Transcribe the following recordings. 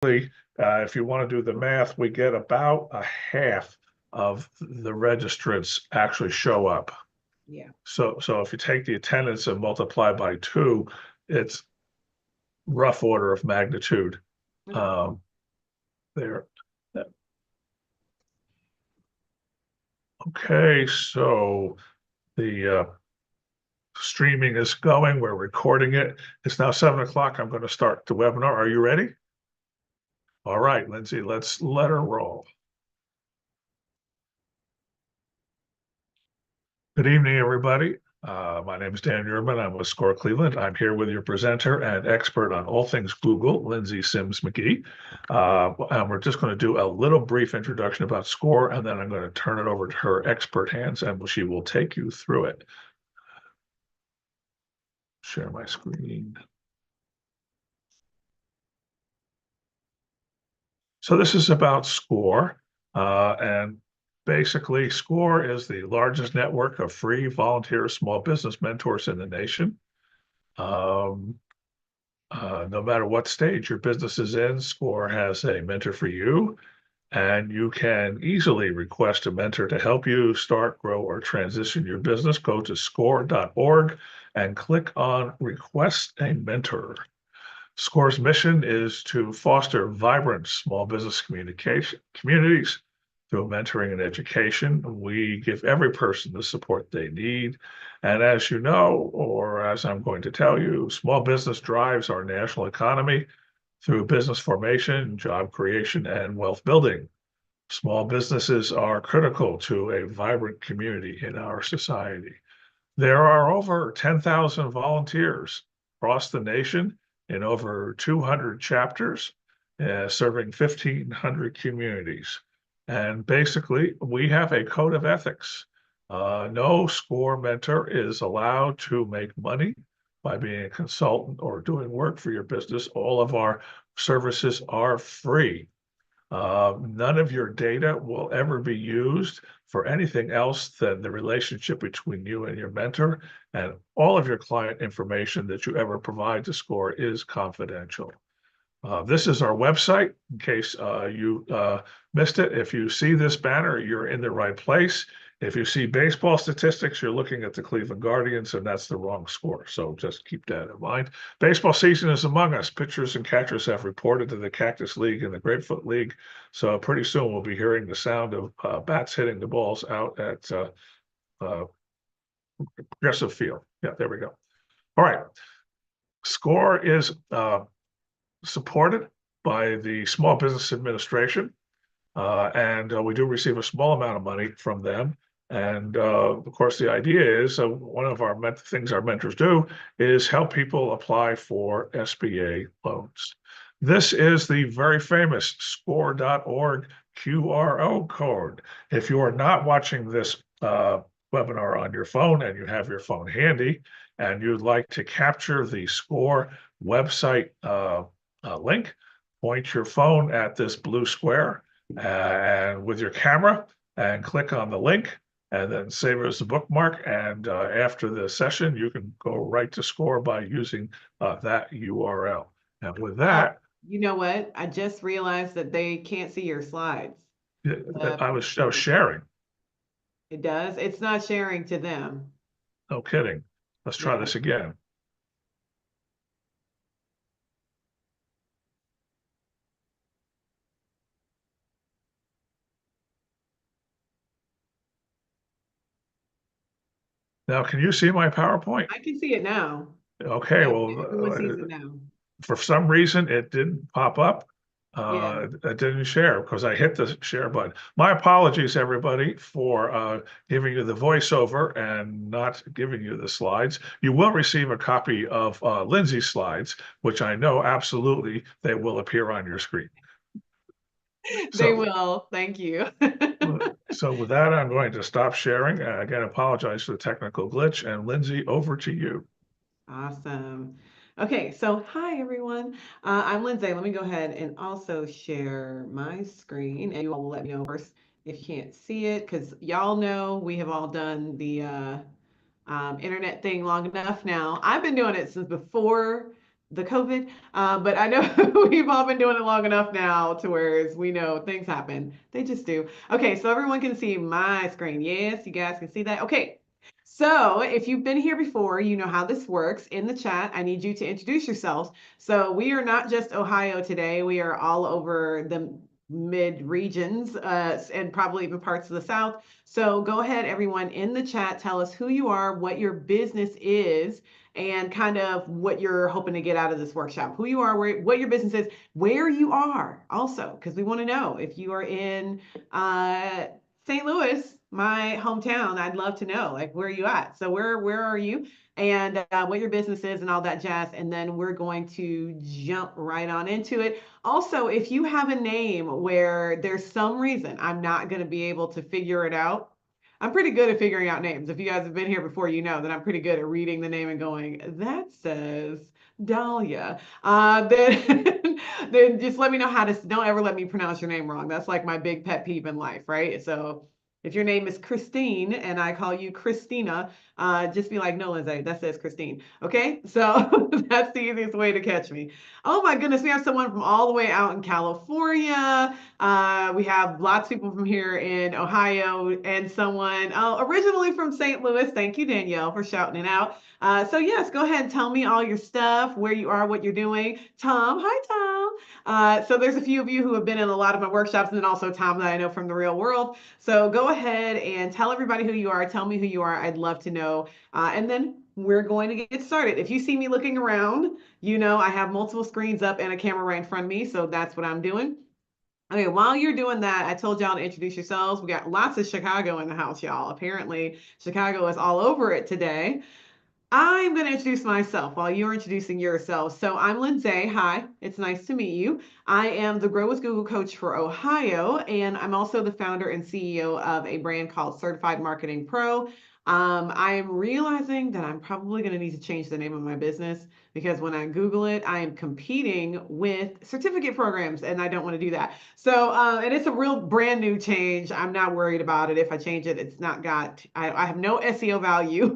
If you want to do the math, we get about a half of the registrants actually show up. Yeah. So if you take the attendance and multiply by 2, it's rough order of magnitude. There. Okay, so the streaming is going. We're recording it. It's now 7 o'clock. I'm going to start the webinar. Are you ready? All right, Lindsay, let's let her roll. Good evening, everybody. My name is Dan Urban. I'm with SCORE Cleveland. I'm here with your presenter and expert on all things Google, Lindsay Sims McGee. And we're just going to do a little brief introduction about SCORE, and then I'm going to turn it over to her expert hands, and she will take you through it. Share my screen. So this is about SCORE, and basically SCORE is the largest network of free volunteer small business mentors in the nation. No matter what stage your business is in, SCORE has a mentor for you, and you can easily request a mentor to help you start, grow, or transition your business. Go to score.org and click on Request a Mentor. SCORE's mission is to foster vibrant small business communities through mentoring and education. We give every person the support they need. And as you know, or as I'm going to tell you, small business drives our national economy through business formation, job creation, and wealth building. Small businesses are critical to a vibrant community in our society. There are over 10,000 volunteers across the nation in over 200 chapters, serving 1,500 communities. And basically, we have a code of ethics. No SCORE mentor is allowed to make money by being a consultant or doing work for your business. All of our services are free. None of your data will ever be used for anything else than the relationship between you and your mentor, and all of your client information that you ever provide to SCORE is confidential. This is our website in case you missed it. If you see this banner, you're in the right place. If you see baseball statistics, you're looking at the Cleveland Guardians, and that's the wrong SCORE. So just keep that in mind. Baseball season is among us. Pitchers and catchers have reported to the Cactus League and the Grapefruit League. So pretty soon we'll be hearing the sound of bats hitting the balls out at Progressive Field. Yeah, there we go. All right. SCORE is supported by the Small Business Administration, and we do receive a small amount of money from them. And of course, the idea is one of our things our mentors do is help people apply for SBA loans. This is the very famous score.org QRO code. If you are not watching this webinar on your phone and you have your phone handy and you'd like to capture the SCORE website link, point your phone at this blue square and with your camera and click on the link and then save it as a bookmark. And after the session, you can go right to SCORE by using that URL. And with that, you know what? I just realized that they can't see your slides. I was sharing. It does. It's not sharing to them. No kidding. Let's try this again. Now, can you see my PowerPoint? I can see it now. Okay, well, everyone sees it now. For some reason, it didn't pop up. It didn't share because I hit the share button. My apologies, everybody, for giving you the voiceover and not giving you the slides. You will receive a copy of Lindsay's slides, which I know absolutely they will appear on your screen. They will. Thank you. So with that, I'm going to stop sharing. Again, apologize for the technical glitch. And Lindsay, over to you. Awesome. Okay, so hi everyone. I'm Lindsay. Let me go ahead and also share my screen, and you all will let me know first if you can't see it, because y'all know we have all done the internet thing long enough now. I've been doing it since before the COVID. But I know we've all been doing it long enough now to where we know things happen. They just do. Okay, so everyone can see my screen. Yes, you guys can see that. Okay. So if you've been here before, you know how this works. In the chat, I need you to introduce yourselves. So we are not just Ohio today. We are all over the mid regions and probably even parts of the South. So go ahead, everyone in the chat, tell us who you are, what your business is, and kind of what you're hoping to get out of this workshop. Who you are, what your business is, where you are also, because we want to know if you are in St. Louis, my hometown. I'd love to know, like, where are you at? So where are you? And what your business is and all that jazz. And then we're going to jump right on into it. Also, if you have a name where there's some reason I'm not going to be able to figure it out, I'm pretty good at figuring out names. If you guys have been here before, you know that I'm pretty good at reading the name and going, that says Dahlia. Then, then just let me know how to, don't ever let me pronounce your name wrong. That's like my big pet peeve in life, right? So if your name is Christine and I call you Christina, just be like, no, Lindsay, that says Christine. Okay, so that's the easiest way to catch me. Oh my goodness, we have someone from all the way out in California. We have lots of people from here in Ohio and someone originally from St. Louis. Thank you, Danielle, for shouting it out. So yes, go ahead and tell me all your stuff, where you are, what you're doing. Tom, hi Tom. So there's a few of you who have been in a lot of my workshops, and then also Tom that I know from the real world. So go ahead and tell everybody who you are. Tell me who you are. I'd love to know. And then we're going to get started. If you see me looking around, you know I have multiple screens up and a camera right in front of me. So that's what I'm doing. Okay, while you're doing that, I told y'all to introduce yourselves. We got lots of Chicago in the house, y'all. Apparently, Chicago is all over it today. I'm going to introduce myself while you're introducing yourself. So I'm Lindsay. Hi, it's nice to meet you. I am the Grow with Google coach for Ohio, and I'm also the founder and CEO of a brand called Certified Marketing Pro. I am realizing that I'm probably going to need to change the name of my business because when I Google it, I am competing with certificate programs, and I don't want to do that. So, and it's a real brand new change. I'm not worried about it. If I change it, it's not got, I have no SEO value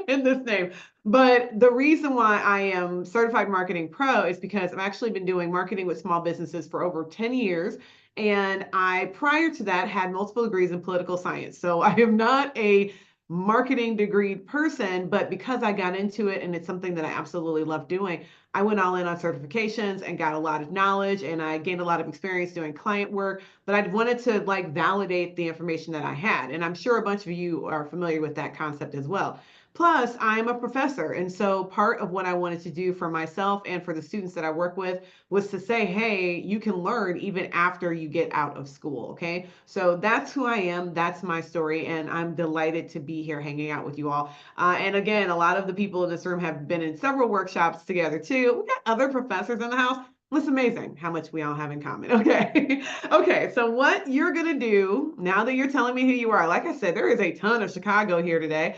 in this name. But the reason why I am Certified Marketing Pro is because I've actually been doing marketing with small businesses for over 10 years. And I, prior to that, had multiple degrees in political science. So I am not a marketing degree person, but because I got into it and it's something that I absolutely love doing, I went all in on certifications and got a lot of knowledge and I gained a lot of experience doing client work, but I wanted to like validate the information that I had. And I'm sure a bunch of you are familiar with that concept as well. Plus, I'm a professor. And so part of what I wanted to do for myself and for the students that I work with was to say, hey, you can learn even after you get out of school. Okay. So that's who I am. That's my story. And I'm delighted to be here hanging out with you all. And again, a lot of the people in this room have been in several workshops together too. We got other professors in the house. It's amazing how much we all have in common. Okay. Okay. So, what you're going to do now that you're telling me who you are, like I said, there is a ton of Chicago here today.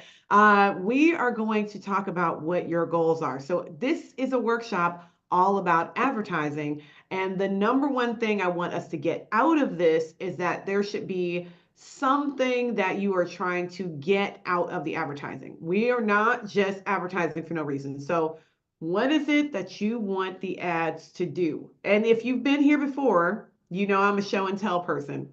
We are going to talk about what your goals are. So, this is a workshop all about advertising. And the number one thing I want us to get out of this is that there should be something that you are trying to get out of the advertising. We are not just advertising for no reason. So, what is it that you want the ads to do? And if you've been here before, you know I'm a show and tell person.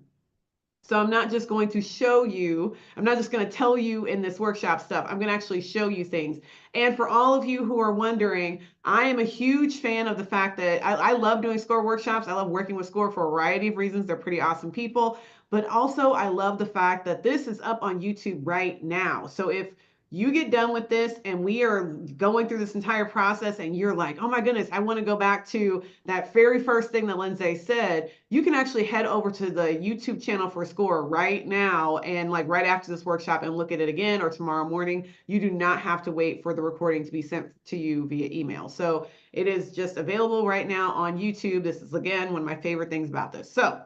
So I'm not just going to show you, I'm not just going to tell you in this workshop stuff. I'm going to actually show you things. And for all of you who are wondering, I am a huge fan of the fact that I love doing SCORE workshops. I love working with SCORE for a variety of reasons. They're pretty awesome people. But also, I love the fact that this is up on YouTube right now. So if you get done with this and we are going through this entire process and you're like, oh my goodness, I want to go back to that very first thing that Lindsay said, you can actually head over to the YouTube channel for SCORE right now and like right after this workshop and look at it again or tomorrow morning. You do not have to wait for the recording to be sent to you via email. So it is just available right now on YouTube. This is again one of my favorite things about this. So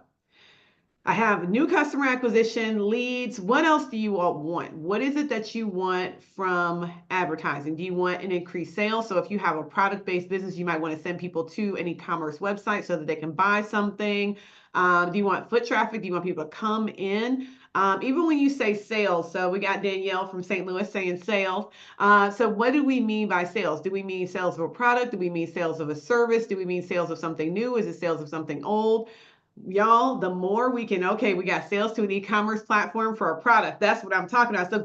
I have new customer acquisition, leads. What else do you all want? What is it that you want from advertising? Do you want an increased sales? So if you have a product-based business, you might want to send people to an e-commerce website so that they can buy something. Do you want foot traffic? Do you want people to come in? Even when you say sales, so we got Danielle from St. Louis saying sales. So what do we mean by sales? Do we mean sales of a product? Do we mean sales of a service? Do we mean sales of something new? Is it sales of something old? Y'all, the more we can, okay, we got sales to an e-commerce platform for a product. That's what I'm talking about. So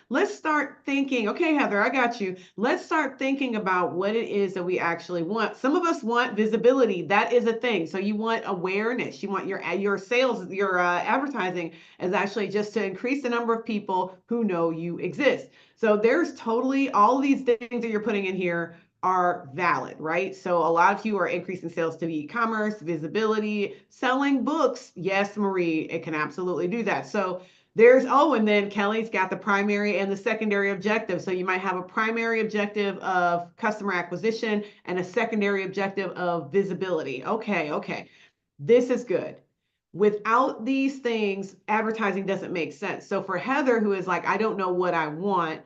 let's start thinking, okay, Heather, I got you. Let's start thinking about what it is that we actually want. Some of us want visibility. That is a thing. So you want awareness. You want your sales, your advertising is actually just to increase the number of people who know you exist. So there's totally all of these things that you're putting in here are valid, right? So a lot of you are increasing sales to e-commerce, visibility, selling books. Yes, Marie, it can absolutely do that. So there's, oh, and then Kelly's got the primary and the secondary objective. So you might have a primary objective of customer acquisition and a secondary objective of visibility. Okay, okay. This is good. Without these things, advertising doesn't make sense. So for Heather, who is like, I don't know what I want,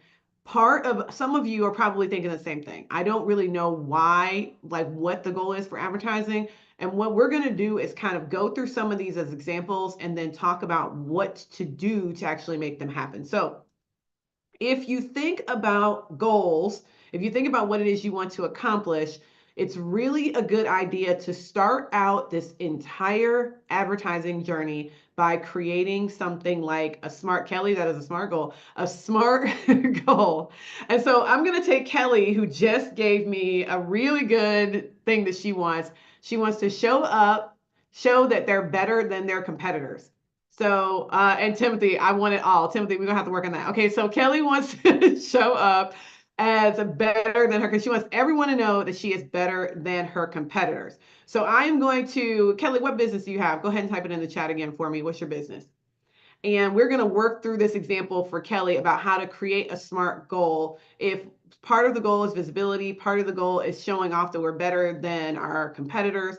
part of some of you are probably thinking the same thing. I don't really know why, like what the goal is for advertising. And what we're going to do is kind of go through some of these as examples and then talk about what to do to actually make them happen. So if you think about goals, if you think about what it is you want to accomplish, it's really a good idea to start out this entire advertising journey by creating something like a smart Kelly, that is a smart goal, a smart goal. And so I'm going to take Kelly, who just gave me a really good thing that she wants. She wants to show up, show that they're better than their competitors. So, and Timothy, I want it all. Timothy, we're gonna have to work on that. Okay, so Kelly wants to show up as better than her, because she wants everyone to know that she is better than her competitors. So I am going to, Kelly, what business do you have? Go ahead and type it in the chat again for me. What's your business? And we're going to work through this example for Kelly about how to create a SMART goal. If part of the goal is visibility, part of the goal is showing off that we're better than our competitors.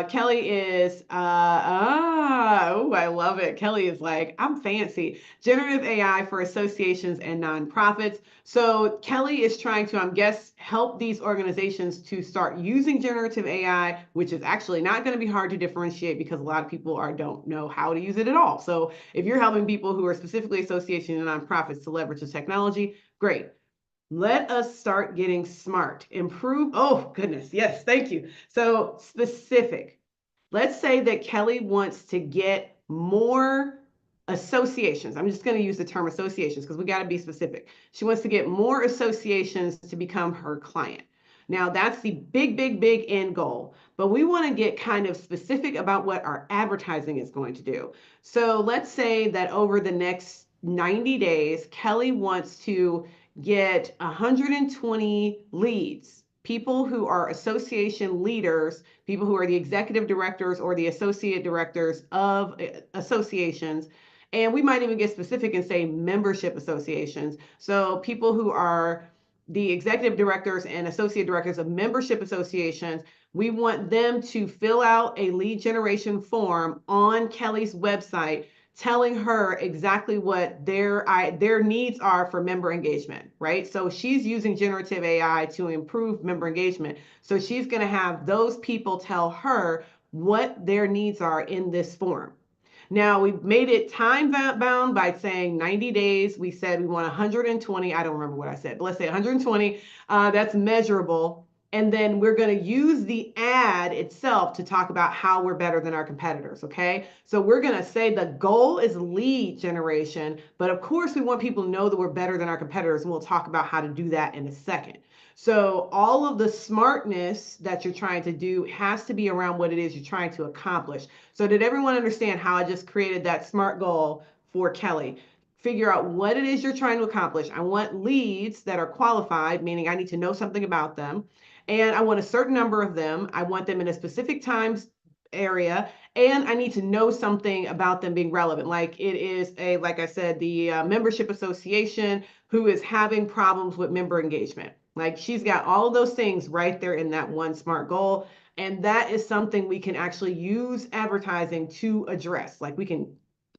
Kelly is, oh, I love it. Kelly is like, I'm fancy. Generative AI for associations and nonprofits. So Kelly is trying to, help these organizations to start using generative AI, which is actually not going to be hard to differentiate because a lot of people don't know how to use it at all. So if you're helping people who are specifically associations and nonprofits to leverage the technology, great. Let us start getting smart. Improve. Oh, goodness. Yes, thank you. So specific. Let's say that Kelly wants to get more associations. I'm just going to use the term associations because we got to be specific. She wants to get more associations to become her client. Now, that's the big, big, big end goal. But we want to get kind of specific about what our advertising is going to do. So let's say that over the next 90 days, Kelly wants to get 120 leads, people who are association leaders, people who are the executive directors or the associate directors of associations. And we might even get specific and say membership associations. So people who are the executive directors and associate directors of membership associations, we want them to fill out a lead generation form on Kelly's website telling her exactly what their needs are for member engagement, right? So she's using generative AI to improve member engagement. So she's going to have those people tell her what their needs are in this form. Now we've made it time bound by saying 90 days. We said we want 120. I don't remember what I said, but let's say 120. That's measurable. And then we're going to use the ad itself to talk about how we're better than our competitors, okay? So we're going to say the goal is lead generation, but of course we want people to know that we're better than our competitors, and we'll talk about how to do that in a second. So all of the smartness that you're trying to do has to be around what it is you're trying to accomplish. So did everyone understand how I just created that SMART goal for Kelly? Figure out what it is you're trying to accomplish. I want leads that are qualified, meaning I need to know something about them. And I want a certain number of them. I want them in a specific time area, and I need to know something about them being relevant. Like it is like I said, the membership association who is having problems with member engagement. Like she's got all of those things right there in that one SMART goal. And that is something we can actually use advertising to address. Like we can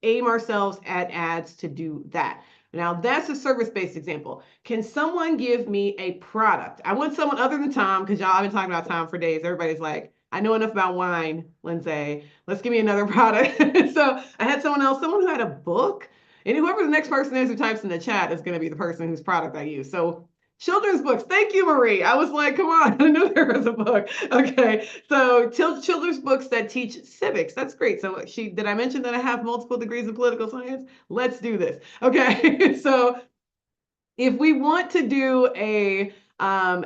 aim ourselves at ads to do that. Now, that's a service-based example. Can someone give me a product? I want someone other than Tom, because y'all have been talking about Tom for days. Everybody's like, I know enough about wine, Lindsay. Let's give me another product. So I had someone else, someone who had a book. And whoever the next person is who types in the chat is going to be the person whose product I use. So children's books. Thank you, Marie. I was like, come on, I knew there was a book. Okay, so children's books that teach civics. That's great. So did I mention that I have multiple degrees in political science? Let's do this. Okay, so if we want to do an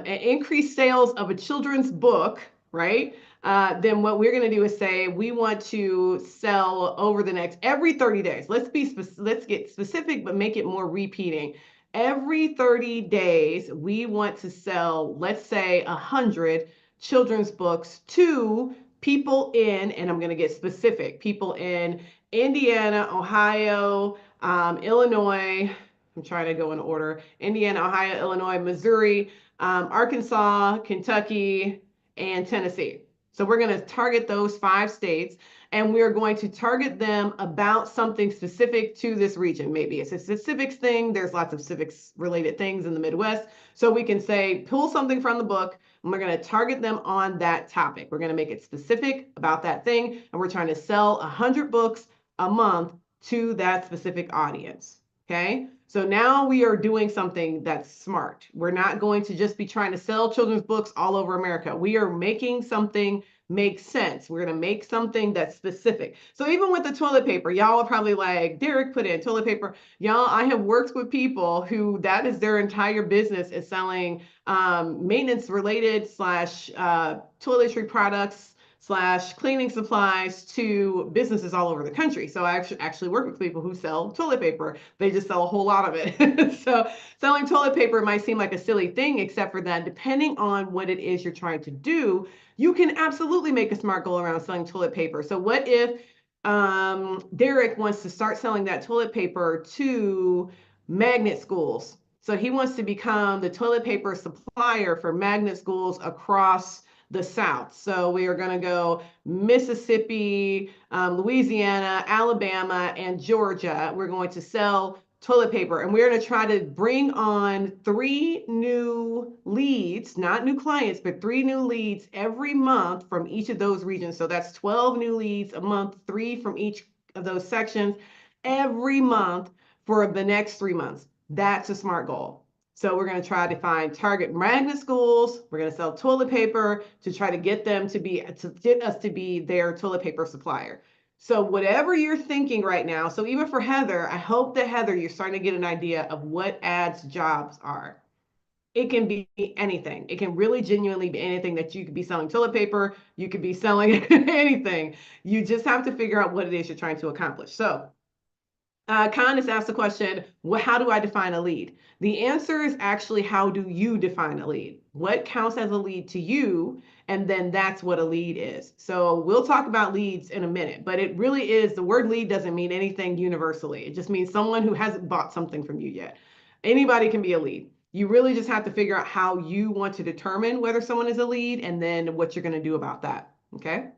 increased sales of a children's book, right? Then what we're going to do is say we want to sell over the next every 30 days. Let's get specific, but make it more repeating. Every 30 days, we want to sell, let's say, 100 children's books to people in, and I'm going to get specific, people in Indiana, Ohio, Illinois. I'm trying to go in order. Indiana, Ohio, Illinois, Missouri, Arkansas, Kentucky, and Tennessee. So we're going to target those 5 states, and we're going to target them about something specific to this region. Maybe it's a civics thing. There's lots of civics related things in the Midwest. So we can say, pull something from the book, and we're going to target them on that topic. We're going to make it specific about that thing, and we're trying to sell 100 books a month to that specific audience. Okay, so now we are doing something that's smart. We're not going to just be trying to sell children's books all over America. We are making something make sense. We're going to make something that's specific. So even with the toilet paper, y'all are probably like, Derek put in toilet paper. Y'all, I have worked with people who that is their entire business is selling maintenance related / toiletry products / cleaning supplies to businesses all over the country. So I actually work with people who sell toilet paper. They just sell a whole lot of it. So selling toilet paper might seem like a silly thing, except for that depending on what it is you're trying to do, you can absolutely make a SMART goal around selling toilet paper. So what if Derek wants to start selling that toilet paper to magnet schools? So he wants to become the toilet paper supplier for magnet schools across the South. So we are going to go Mississippi, Louisiana, Alabama, and Georgia. We're going to sell toilet paper, and we're going to try to bring on 3 new leads, not new clients, but 3 new leads every month from each of those regions. So that's 12 new leads a month, 3 from each of those sections every month for the next 3 months. That's a SMART goal. So we're going to try to find target magnet schools. We're going to sell toilet paper to try to get them to get us to be their toilet paper supplier. So whatever you're thinking right now, so even for Heather, I hope that Heather, you're starting to get an idea of what ads jobs are. It can be anything. It can really genuinely be anything that you could be selling toilet paper. You could be selling anything. You just have to figure out what it is you're trying to accomplish. So Khan has asked the question, well, how do I define a lead? The answer is actually, how do you define a lead? What counts as a lead to you? And then that's what a lead is. So we'll talk about leads in a minute, but it really is, the word lead doesn't mean anything universally. It just means someone who hasn't bought something from you yet. Anybody can be a lead. You really just have to figure out how you want to determine whether someone is a lead and then what you're going to do about that. Okay.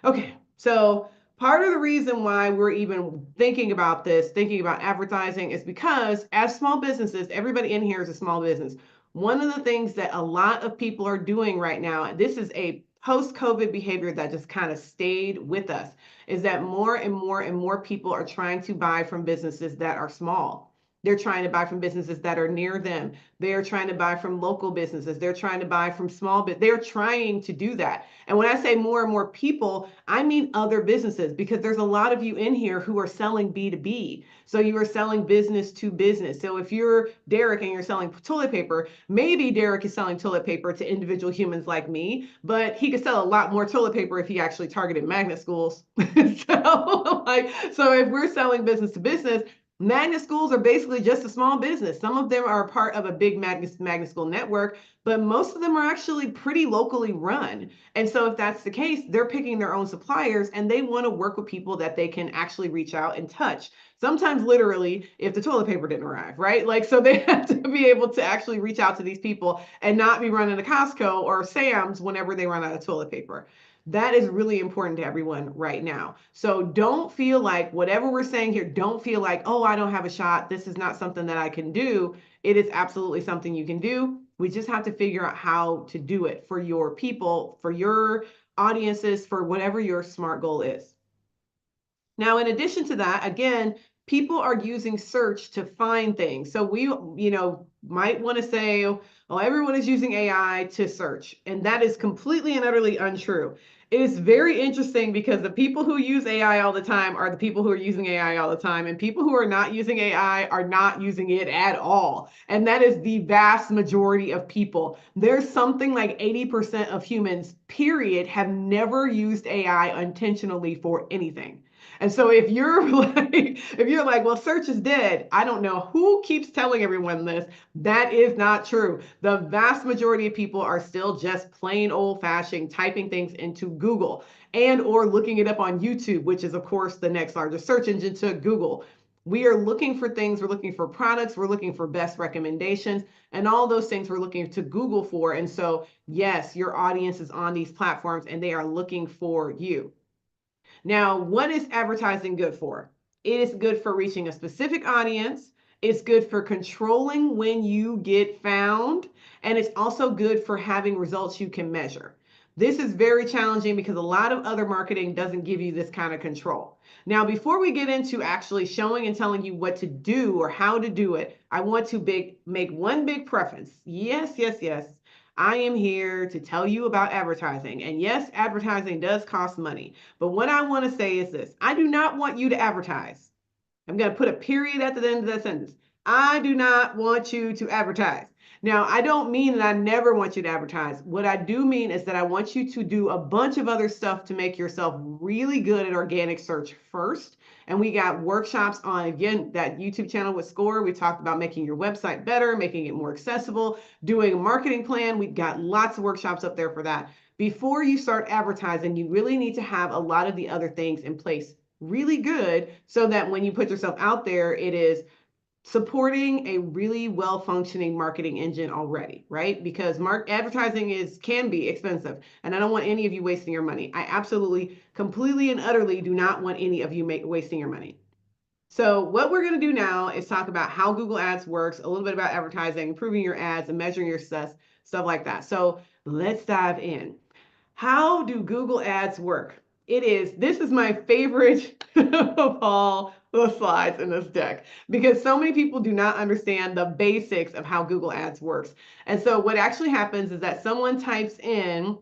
Okay. So part of the reason why we're even thinking about this, thinking about advertising, is because as small businesses, everybody in here is a small business. One of the things that a lot of people are doing right now, this is a post-COVID behavior that just kind of stayed with us, is that more and more and more people are trying to buy from businesses that are small. They're trying to buy from businesses that are near them. They're trying to buy from local businesses. They're trying to buy from small business. They're trying to do that. And when I say more and more people, I mean other businesses, because there's a lot of you in here who are selling B2B. So you are selling business to business. So if you're Derek and you're selling toilet paper, maybe Derek is selling toilet paper to individual humans like me, but he could sell a lot more toilet paper if he actually targeted magnet schools. So if we're selling business to business, Magnet schools are basically just a small business. Some of them are part of a big magnet school network, but most of them are actually pretty locally run. And so, if that's the case, they're picking their own suppliers and they want to work with people that they can actually reach out and touch. Sometimes, literally, if the toilet paper didn't arrive, right? Like, so they have to be able to actually reach out to these people and not be running to Costco or Sam's whenever they run out of toilet paper. That is really important to everyone right now. So don't feel like whatever we're saying here, don't feel like, oh, I don't have a shot. This is not something that I can do. It is absolutely something you can do. We just have to figure out how to do it for your people, for your audiences, for whatever your SMART goal is. Now, in addition to that, again, people are using search to find things. So we, might want to say, oh, everyone is using AI to search. And that is completely and utterly untrue. It is very interesting because the people who use AI all the time are the people who are using AI all the time. And people who are not using AI are not using it at all. And that is the vast majority of people. There's something like 80% of humans, period, have never used AI intentionally for anything. And so if you're like, well, search is dead, I don't know who keeps telling everyone this. That is not true. The vast majority of people are still just plain old fashioned typing things into Google and or looking it up on YouTube, which is of course the next largest search engine to Google. We are looking for things, we're looking for products, we're looking for best recommendations, and all those things we're looking to Google for. And so, yes, your audience is on these platforms and they are looking for you. Now, what is advertising good for? It is good for reaching a specific audience. It's good for controlling when you get found. And it's also good for having results you can measure. This is very challenging because a lot of other marketing doesn't give you this kind of control. Now, before we get into actually showing and telling you what to do or how to do it, I want to make one big preference. Yes, yes, yes. I am here to tell you about advertising. And yes, advertising does cost money. But what I want to say is this: I do not want you to advertise. I'm going to put a period at the end of that sentence. I do not want you to advertise. Now, I don't mean that I never want you to advertise. What I do mean is that I want you to do a bunch of other stuff to make yourself really good at organic search first. And we got workshops on, again, that YouTube channel with Score. We talked about making your website better, making it more accessible, doing a marketing plan. We've got lots of workshops up there for that. Before you start advertising, you really need to have a lot of the other things in place really good so that when you put yourself out there, it is supporting a really well functioning marketing engine already, right? Because advertising can be expensive, and I don't want any of you wasting your money. I absolutely, completely, and utterly do not want any of you wasting your money. So what we're going to do now is talk about how Google Ads works, a little bit about advertising, improving your ads, and measuring your success, stuff like that. So let's dive in. How do Google Ads work? This is my favorite of all the slides in this deck because so many people do not understand the basics of how Google Ads works. And so what actually happens is that someone types in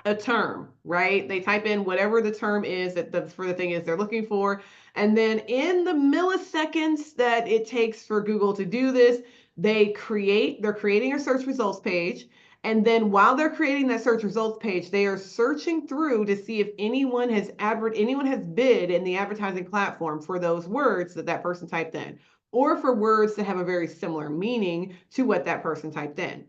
a term, right? They type in whatever the term is for the thing is they're looking for. And then in the milliseconds that it takes for Google to do this, they're creating a search results page. And then while they're creating that search results page, they are searching through to see if anyone has bid in the advertising platform for those words that person typed in, or for words that have a very similar meaning to what that person typed in.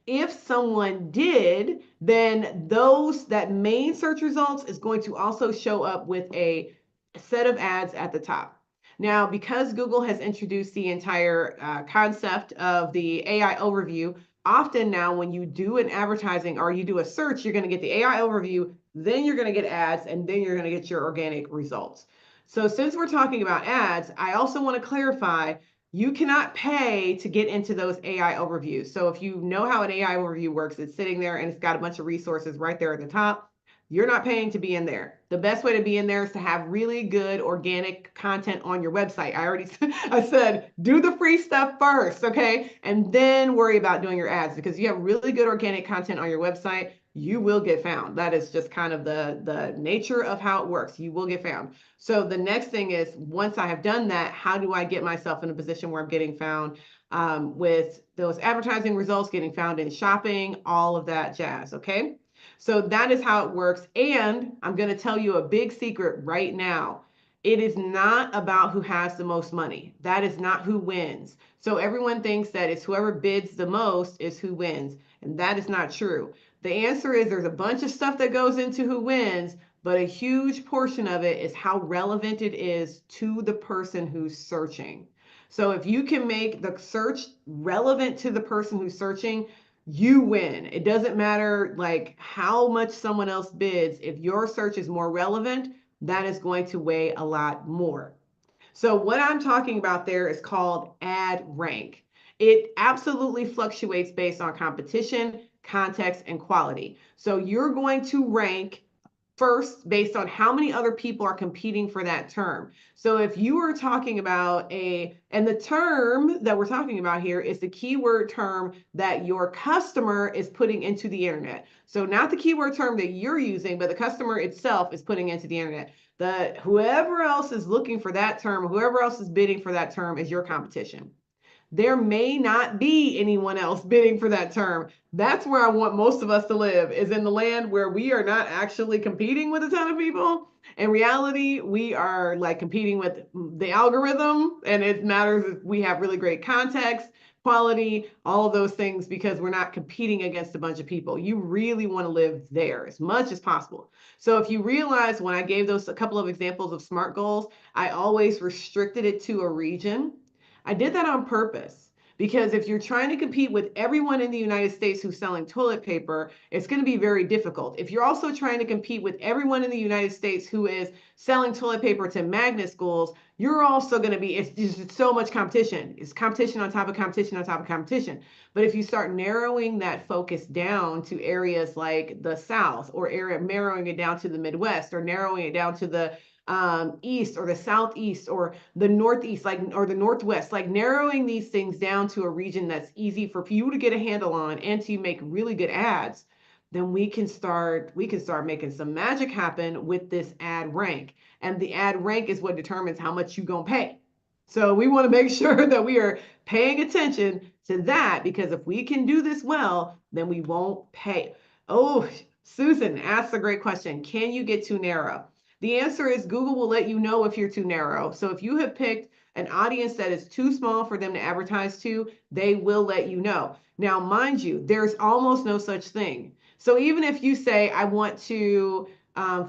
If someone did, then that main search results is going to also show up with a set of ads at the top. Now, because Google has introduced the entire concept of the AI overview, often now when you do an advertising or you do a search, you're going to get the AI overview, then you're going to get ads, and then you're going to get your organic results. So since we're talking about ads, I also want to clarify you cannot pay to get into those AI overviews. So if you know how an AI overview works, it's sitting there and it's got a bunch of resources right there at the top. You're not paying to be in there. The best way to be in there is to have really good organic content on your website. I said, do the free stuff first, okay? And then worry about doing your ads, because you have really good organic content on your website, you will get found. That is just kind of the nature of how it works. You will get found. So the next thing is, once I have done that, how do I get myself in a position where I'm getting found with those advertising results, getting found in shopping, all of that jazz, okay? So that is how it works. And I'm going to tell you a big secret right now. It is not about who has the most money. That is not who wins. So everyone thinks that it's whoever bids the most is who wins. And that is not true. The answer is there's a bunch of stuff that goes into who wins, but a huge portion of it is how relevant it is to the person who's searching. So if you can make the search relevant to the person who's searching, you win. It doesn't matter like how much someone else bids. If your search is more relevant, that is going to weigh a lot more. So what I'm talking about there is called ad rank. It absolutely fluctuates based on competition, context, and quality. So you're going to rank first based on how many other people are competing for that term. So if you are talking about and the term that we're talking about here is the keyword term that your customer is putting into the internet. So not the keyword term that you're using, but the customer itself is putting into the internet. Whoever else is looking for that term, whoever else is bidding for that term is your competition. There may not be anyone else bidding for that term. That's where I want most of us to live, is in the land where we are not actually competing with a ton of people. In reality, we are like competing with the algorithm, and it matters if we have really great context, quality, all of those things, because we're not competing against a bunch of people. You really want to live there as much as possible. So if you realize when I gave those a couple of examples of SMART goals, I always restricted it to a region. I did that on purpose because if you're trying to compete with everyone in the United States who's selling toilet paper, it's going to be very difficult. If you're also trying to compete with everyone in the United States who is selling toilet paper to magnet schools, you're also going to be, it's just so much competition. It's competition on top of competition on top of competition. But if you start narrowing that focus down to areas like the South, or narrowing it down to the Midwest, or narrowing it down to the east or the southeast or the northeast, like, or the northwest, like narrowing these things down to a region that's easy for you to get a handle on and to make really good ads, then we can start making some magic happen with this ad rank. And the ad rank is what determines how much you gonna pay. So we want to make sure that we are paying attention to that, because if we can do this well, then we won't pay. Oh, Susan asked a great question. Can you get too narrow? The answer is Google will let you know if you're too narrow. So if you have picked an audience that is too small for them to advertise to, they will let you know. Now, mind you, there's almost no such thing. So even if you say, I want to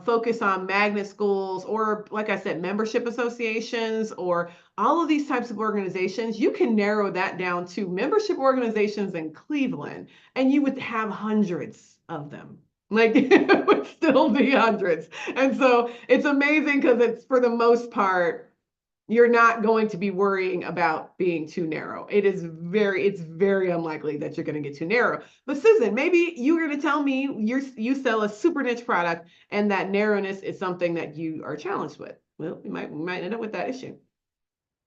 focus on magnet schools, or like I said, membership associations, or all of these types of organizations, you can narrow that down to membership organizations in Cleveland, and you would have hundreds of them. Like it would still be hundreds. And so it's amazing because it's, for the most part, you're not going to be worrying about being too narrow. It's very unlikely that you're going to get too narrow. But Susan, maybe you're going to tell me you sell a super niche product and that narrowness is something that you are challenged with. Well, we might end up with that issue.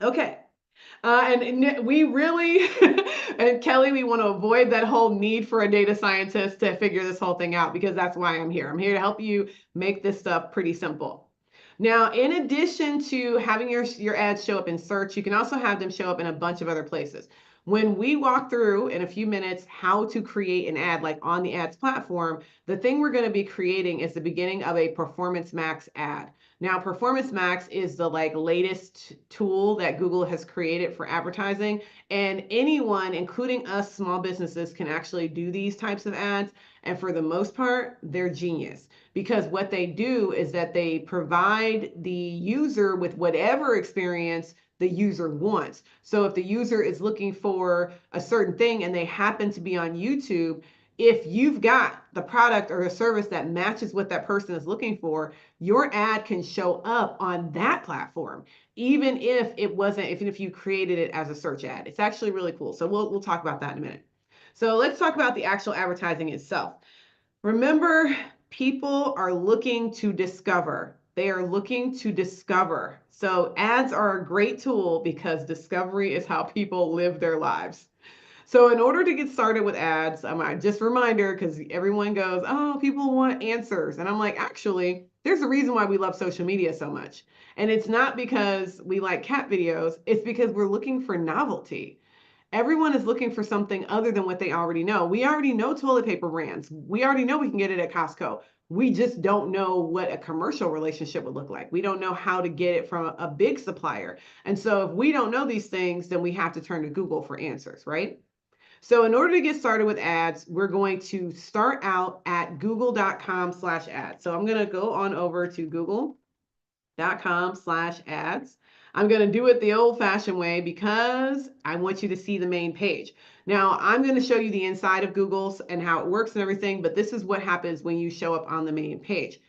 Okay. And we really, and Kelly, we want to avoid that whole need for a data scientist to figure this whole thing out, because that's why I'm here. I'm here to help you make this stuff pretty simple. Now, in addition to having your ads show up in search, you can also have them show up in a bunch of other places. When we walk through in a few minutes how to create an ad, like on the ads platform, the thing we're going to be creating is the beginning of a Performance Max ad. Now, Performance Max is the latest tool that Google has created for advertising, and anyone, including us small businesses, can actually do these types of ads. And for the most part, they're genius, because what they do is that they provide the user with whatever experience the user wants. So if the user is looking for a certain thing and they happen to be on YouTube, if you've got the product or a service that matches what that person is looking for, your ad can show up on that platform, even if you created it as a search ad. It's actually really cool. So we'll talk about that in a minute. So let's talk about the actual advertising itself. Remember, people are looking to discover. They are looking to discover. So ads are a great tool because discovery is how people live their lives. So in order to get started with ads, just a reminder, because everyone goes, oh, people want answers. And I'm like, actually, there's a reason why we love social media so much. And it's not because we like cat videos. It's because we're looking for novelty. Everyone is looking for something other than what they already know. We already know toilet paper brands. We already know we can get it at Costco. We just don't know what a commercial relationship would look like. We don't know how to get it from a big supplier. And so if we don't know these things, then we have to turn to Google for answers, right? So in order to get started with ads, we're going to start out at google.com/ads. So I'm going to go on over to google.com/ads. I'm going to do it the old fashioned way because I want you to see the main page. Now, I'm going to show you the inside of Google's and how it works and everything, but this is what happens when you show up on the main page.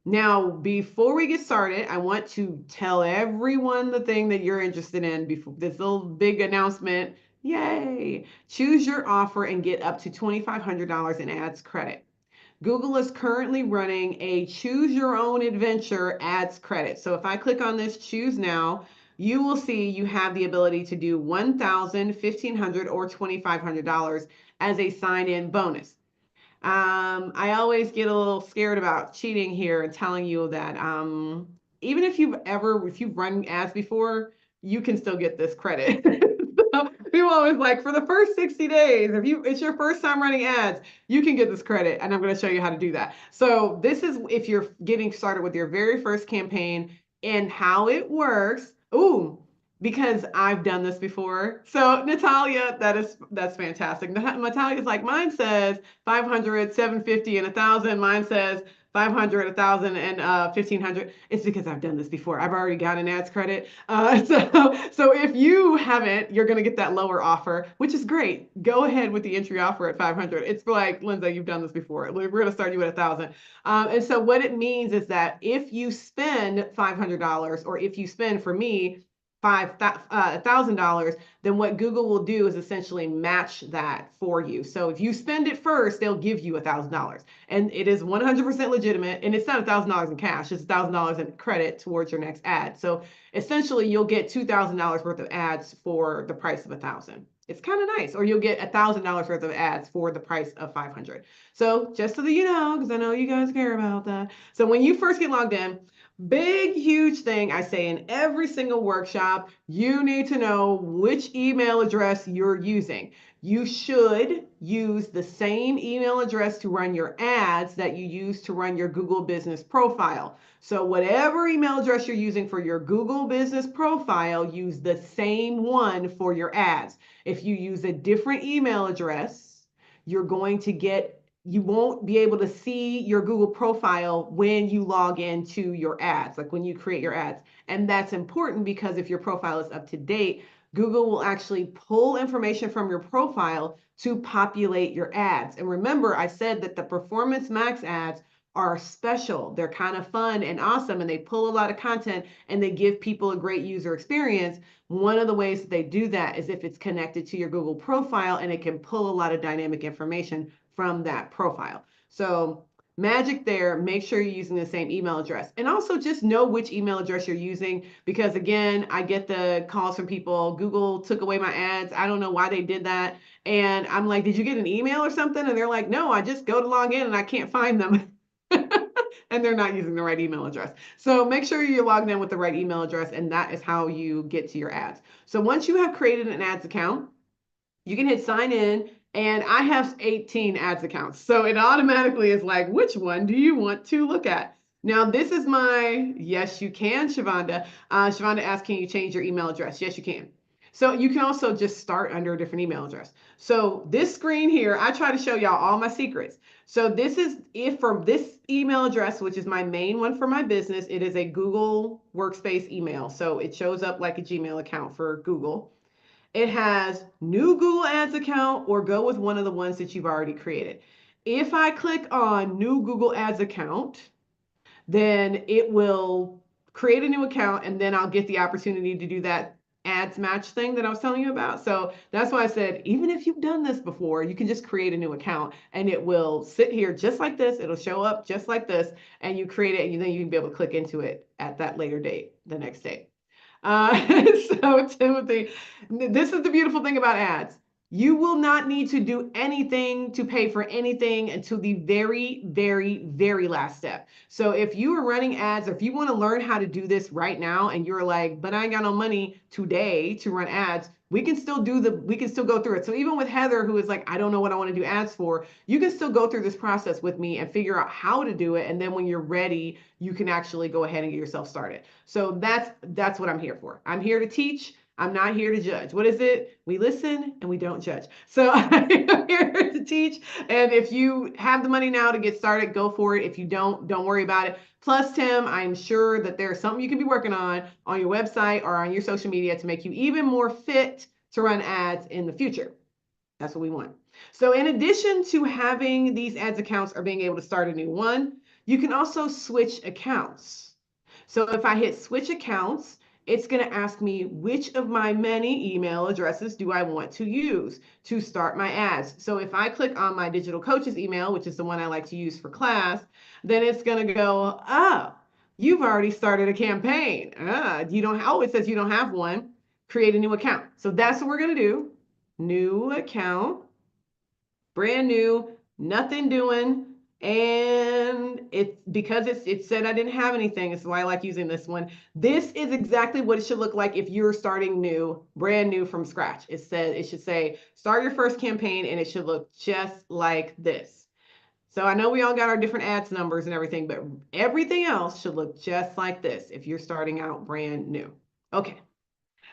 Now, before we get started, I want to tell everyone the thing that you're interested in before this little big announcement. Yay! Choose your offer and get up to $2,500 in ads credit. Google is currently running a choose your own adventure ads credit. So if I click on this choose now, you will see you have the ability to do $1,000, $1,500, or $2,500 as a sign-in bonus. I always get a little scared about cheating here and telling you that even if you've run ads before, you can still get this credit. So people always like for the first 60 days, if it's your first time running ads, you can get this credit, and I'm going to show you how to do that. So this is if you're getting started with your very first campaign and how it works. Ooh, because I've done this before. So Natalia, that's fantastic. Natalia's like, mine says 500, 750, and 1,000. Mine says 500, 1,000, and 1,500. It's because I've done this before. I've already got an ads credit. So if you haven't, you're going to get that lower offer, which is great. Go ahead with the entry offer at 500. It's like, Linda, you've done this before. We're going to start you at 1,000. And so what it means is that if you spend $500, or if you spend, for me, $1,000, then what Google will do is essentially match that for you. So if you spend it first, they'll give you $1,000, and it is 100% legitimate. And it's not $1,000 in cash; it's $1,000 in credit towards your next ad. So essentially, you'll get $2,000 worth of ads for the price of 1,000. It's kind of nice. Or you'll get $1,000 worth of ads for the price of 500. So just so that you know, because I know you guys care about that. So when you first get logged in, big, huge thing I say in every single workshop, you need to know which email address you're using. You should use the same email address to run your ads that you use to run your Google business profile. So whatever email address you're using for your Google business profile, use the same one for your ads. If you use a different email address, you won't be able to see your Google profile when you log into your ads, like when you create your ads. And that's important because if your profile is up to date, Google will actually pull information from your profile to populate your ads. And remember, I said that the Performance Max ads are special. They're kind of fun and awesome, and they pull a lot of content and they give people a great user experience. One of the ways that they do that is if it's connected to your Google profile, and it can pull a lot of dynamic information from that profile. So magic there, make sure you're using the same email address. And also just know which email address you're using, because again, I get the calls from people, Google took away my ads. I don't know why they did that. And I'm like, did you get an email or something? And they're like, no, I just go to log in and I can't find them. And they're not using the right email address. So make sure you're logged in with the right email address, and that is how you get to your ads. So once you have created an ads account, you can hit sign in, and I have 18 ads accounts. So it automatically is like, which one do you want to look at? Now, this is my, yes, you can, Shavonda. Shavonda asked, can you change your email address? Yes, you can. So you can also just start under a different email address. So this screen here, I try to show y'all all my secrets. So this is, if for this email address, which is my main one for my business, it is a Google Workspace email. So it shows up like a Gmail account for Google. It has new Google Ads account, or go with one of the ones that you've already created. If I click on new Google Ads account, then it will create a new account, and then I'll get the opportunity to do that ads match thing that I was telling you about. So that's why I said, even if you've done this before, you can just create a new account and it will sit here just like this. It'll show up just like this, and you create it, and then you can be able to click into it at that later date, the next day. So Timothy, this is the beautiful thing about ads. You will not need to do anything to pay for anything until the very, very, very last step. So if you are running ads, or if you want to learn how to do this right now and you're like, but I ain't got no money today to run ads, we can still go through it. So even with Heather, who is like, I don't know what I want to do ads for, you can still go through this process with me and figure out how to do it. And then when you're ready, you can actually go ahead and get yourself started. So that's what I'm here for. I'm here to teach. I'm not here to judge. What is it? We listen and we don't judge. So I'm here to teach. And if you have the money now to get started, go for it. If you don't worry about it. Plus, Tim, I'm sure that there's something you can be working on your website or on your social media to make you even more fit to run ads in the future. That's what we want. So in addition to having these ads accounts or being able to start a new one, you can also switch accounts. So if I hit switch accounts, it's going to ask me which of my many email addresses do I want to use to start my ads. So if I click on my digital coach's email, which is the one I like to use for class, then it's going to go, oh, you've already started a campaign. You don't, oh, it says you don't have one. Create a new account. So that's what we're going to do. New account, brand new, nothing doing. And it's because it said I didn't have anything. It's why I like using this one. This is exactly what it should look like if you're starting new, brand new from scratch. It should say start your first campaign, and it should look just like this. So I know we all got our different ads numbers and everything, but everything else should look just like this if you're starting out brand new. Okay.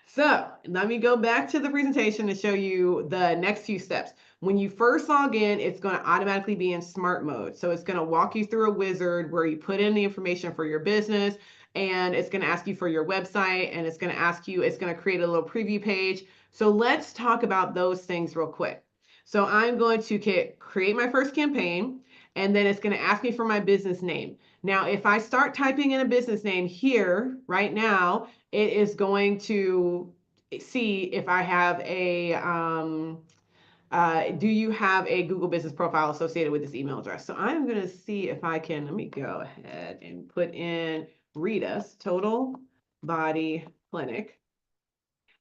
So let me go back to the presentation to show you the next few steps. When you first log in, it's going to automatically be in smart mode. So it's going to walk you through a wizard where you put in the information for your business, and it's going to ask you for your website, and it's going to create a little preview page. So let's talk about those things real quick. So I'm going to create my first campaign, and then it's going to ask me for my business name. Now, if I start typing in a business name here right now, it is going to see if I have do you have a Google business profile associated with this email address? So I'm going to see if I can, let me go ahead and put in Rita's Total Body Clinic.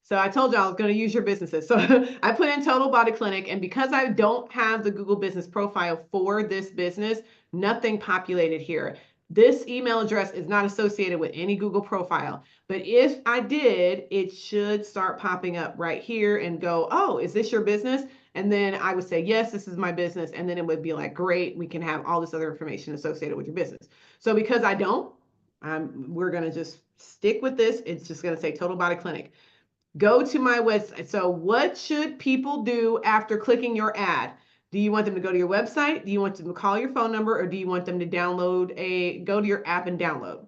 So I told you I was going to use your businesses. So I put in Total Body Clinic, and because I don't have the Google business profile for this business, nothing populated here. This email address is not associated with any Google profile. But if I did, it should start popping up right here and go, oh, is this your business? And then I would say, yes, this is my business. And then it would be like, great, we can have all this other information associated with your business. So because I don't, we're going to just stick with this. It's just going to say Total Body Clinic. Go to my website. So what should people do after clicking your ad? Do you want them to go to your website? Do you want them to call your phone number? Or do you want them to go to your app and download?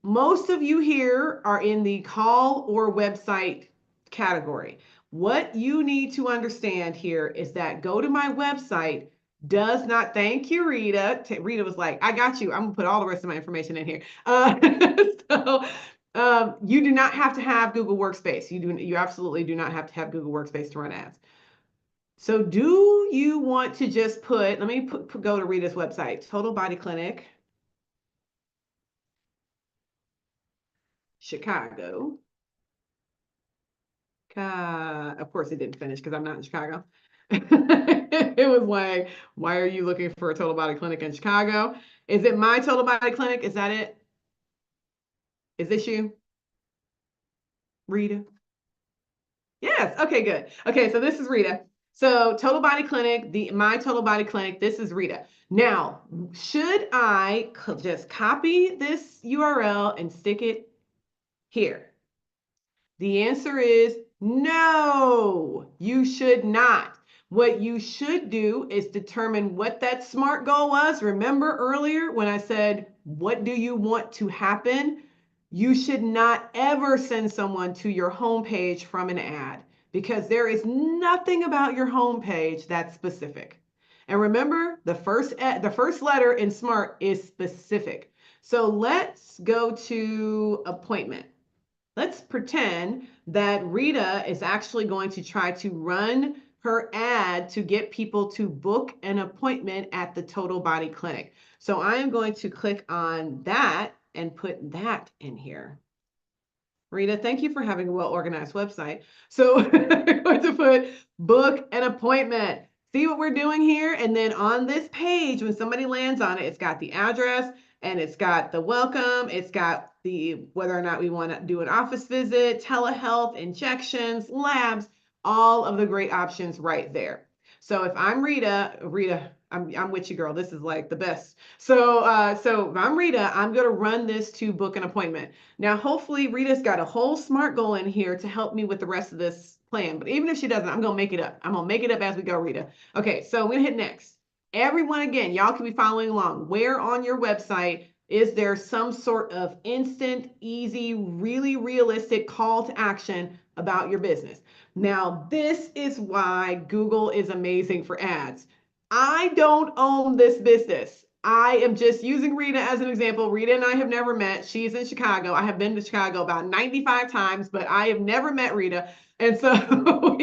Most of you here are in the call or website category. What you need to understand here is that go to my website does not, thank you, Rita. Rita was like, I got you. I'm gonna put all the rest of my information in here. So you do not have to have Google Workspace. You absolutely do not have to have Google Workspace to run ads. So do you want to just let me go to Rita's website, Total Body Clinic, Chicago. Of course it didn't finish because I'm not in Chicago. It was like, why are you looking for a Total Body Clinic in Chicago? Is it my Total Body Clinic? Is that it? Is this you, Rita? Yes. Okay, good. Okay, so this is Rita. So Total Body Clinic, my Total Body Clinic, this is Rita. Now, should I just copy this URL and stick it here? The answer is no, you should not. What you should do is determine what that SMART goal was. Remember earlier when I said, what do you want to happen? You should not ever send someone to your homepage from an ad because there is nothing about your homepage that's specific. And remember, the first letter in SMART is specific. So let's go to appointment. Let's pretend that Rita is actually going to try to run her ad to get people to book an appointment at the Total Body Clinic. So I am going to click on that and put that in here. Rita, thank you for having a well-organized website. So I'm going to put book an appointment. See what we're doing here? And then on this page, when somebody lands on it, it's got the address And it's got the welcome, it's got the whether or not we want to do an office visit, telehealth, injections, labs, all of the great options right there. So if I'm Rita, I'm with you, girl. This is like the best. So if I'm Rita, I'm gonna run this to book an appointment. Now, hopefully, Rita's got a whole SMART goal in here to help me with the rest of this plan. But even if she doesn't, I'm gonna make it up. I'm gonna make it up as we go, Rita. Okay, so I'm gonna hit next. Everyone, again, y'all can be following along. Where on your website is there some sort of instant, easy, really realistic call to action about your business? Now, this is why Google is amazing for ads. I don't own this business. I am just using Rita as an example. Rita and I have never met. She's in Chicago. I have been to Chicago about 95 times, but I have never met Rita. And so